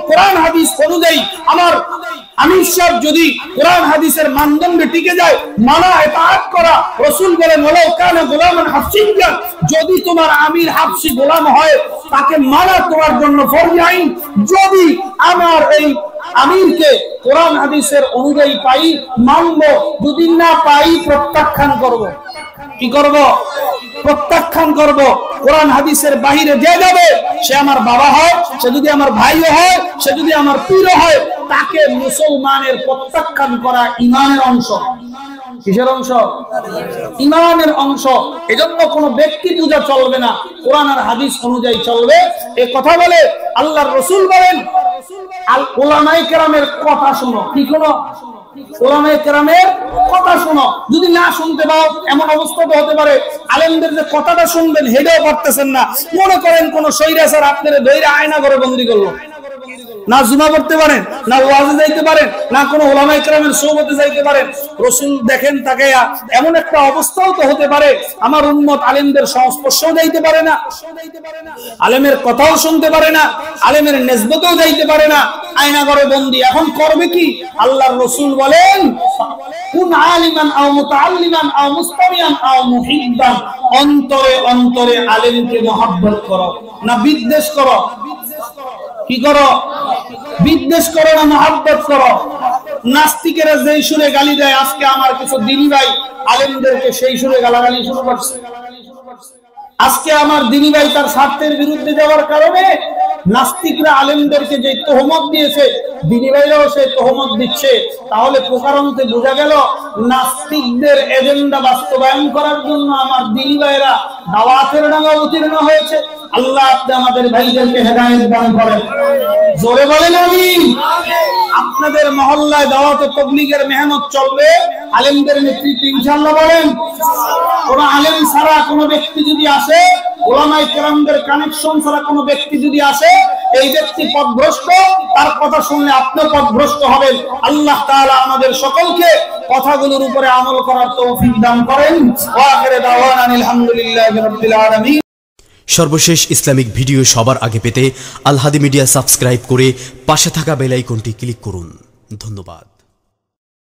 কোরআন হাদিস অনুযায়ী আমার আমির সাহেব যদি কোরআন হাদিসের মানদণ্ডে টিকে যায়, মানা ইতাআত করা। রাসূল বলেন ওয়ালাউ কানা গোলামান হাফসিয়্যান, যদি তোমার আমির হাফসি গোলাম হয়, তাকে মানা তোমার জন্য ফরজ আইন। যদি আমার এই আমিরকে কোরআন হাদিসের অনুযায়ী পাই, মানব। যদি না পাই, প্রত্যাখ্যান করব। কি করব? প্রত্যাখ্যান করব। কোরআন হাদিসের বাহিরে যে যাবে, সে আমার বাবা হয়, সে যদি আমার ভাইও হয়, সে যদি আমার পীর হয়, তাকে মুসলমানের প্রত্যাখ্যান করা ঈমানের অংশ। কিসের অংশ? ঈমানের অংশ। এজন্য কোন ব্যক্তি পূজা চলবে না, কোরআন আর হাদিস অনুযায়ী চলবে। এই কথা বলে আল্লাহর রাসূল বলেন, আল উলামায়ে কেরামের কথা শোনো। কি শোনো? উলামায়ে কেরামের কথা শোনো। যদি না শুনতে পাও, এমন অবস্থা তো হতে পারে আলেমদের যে কথাটা শুনবেন হেডেও পারতেছেন না। মনে করেন কোন সৈরাচার আপনাদের ধরে আয়না করে বন্দী করলো, না জুমা পড়তে পারেন, না ওয়াজে যাইতে পারেন, না কোনো উলামায়ে কেরামের সোহবতে যাইতে পারেন। রাসূল দেখেন তাকে, এমন একটা অবস্থাও তো হতে পারে আমার উম্মত আলেমদের সংস্পর্শেও যাইতে পারে না, আলেমের কথাও শুনতে পারে না, আলেমের নেসবতেও যাইতে পারে না, আয়না করে বন্দী। এখন করবে কি? আল্লাহর রাসূল বলেন, কুন আলিমান আও মুতাআল্লিমান আও মুস্তামিয়ান আও মুহিব্বান, অন্তরে অন্তরে আলেমকে মহব্বত করো, না বিদ্বেষ করো। কি করো? বিদ্বেষ করো না মহব্বত করো। নাস্তিকেরা যেই সুরে গালি দেয়, আজকে আমার কিছু দিনী ভাই আলেমদেরকে সেই সুরে গালাগালি শুরু করছে। আজকে আমার দিনী ভাই তার স্বার্থের বিরুদ্ধে যাওয়ার কারণে নাস্তিকরা আলেমদেরকে যে তোহমত দিয়েছে, দিনী ভাইরাও সেই তোহমত দিচ্ছে। তাহলে প্রকারান্তে বোঝা গেল নাস্তিকদের এজেন্ডা বাস্তবায়ন করার জন্য আমার দিনী ভাইরা দাওয়াতের ডাঙা উত্তীর্ণ হয়েছে। আল্লাহ আপনি আমাদের ভাইদেরকে হেদায়েত দান করেন। জোরে বলেন আমিন। আপনাদের মহল্লায় দাওয়াত ও তাবলীগের মেহনত চলবে আলেমদের নেতৃত্বে, ইনশাআল্লাহ বলেন। কোন আলেম ছাড়া কোন ব্যক্তি যদি আসে, উলামায়ে কেরামদের কানেকশন ছাড়া কোন ব্যক্তি যদি আসে, এই ব্যক্তি পথভ্রষ্ট। তার কথা শুনলে আপনি পথভ্রষ্ট হবেন। আল্লাহ তাআলা আমাদের সকলকে কথাগুলোর উপরে আমল করার তৌফিক দান করেন। ওয়া আখিরু দাওয়ানা আলহামদুলিল্লাহি রাব্বিল আলামিন। সর্বশেষ ইসলামিক ভিডিও সবার আগে পেতে আল হাদি মিডিয়া সাবস্ক্রাইব করে পাশে থাকা বেল আইকনটি ক্লিক করুন। ধন্যবাদ।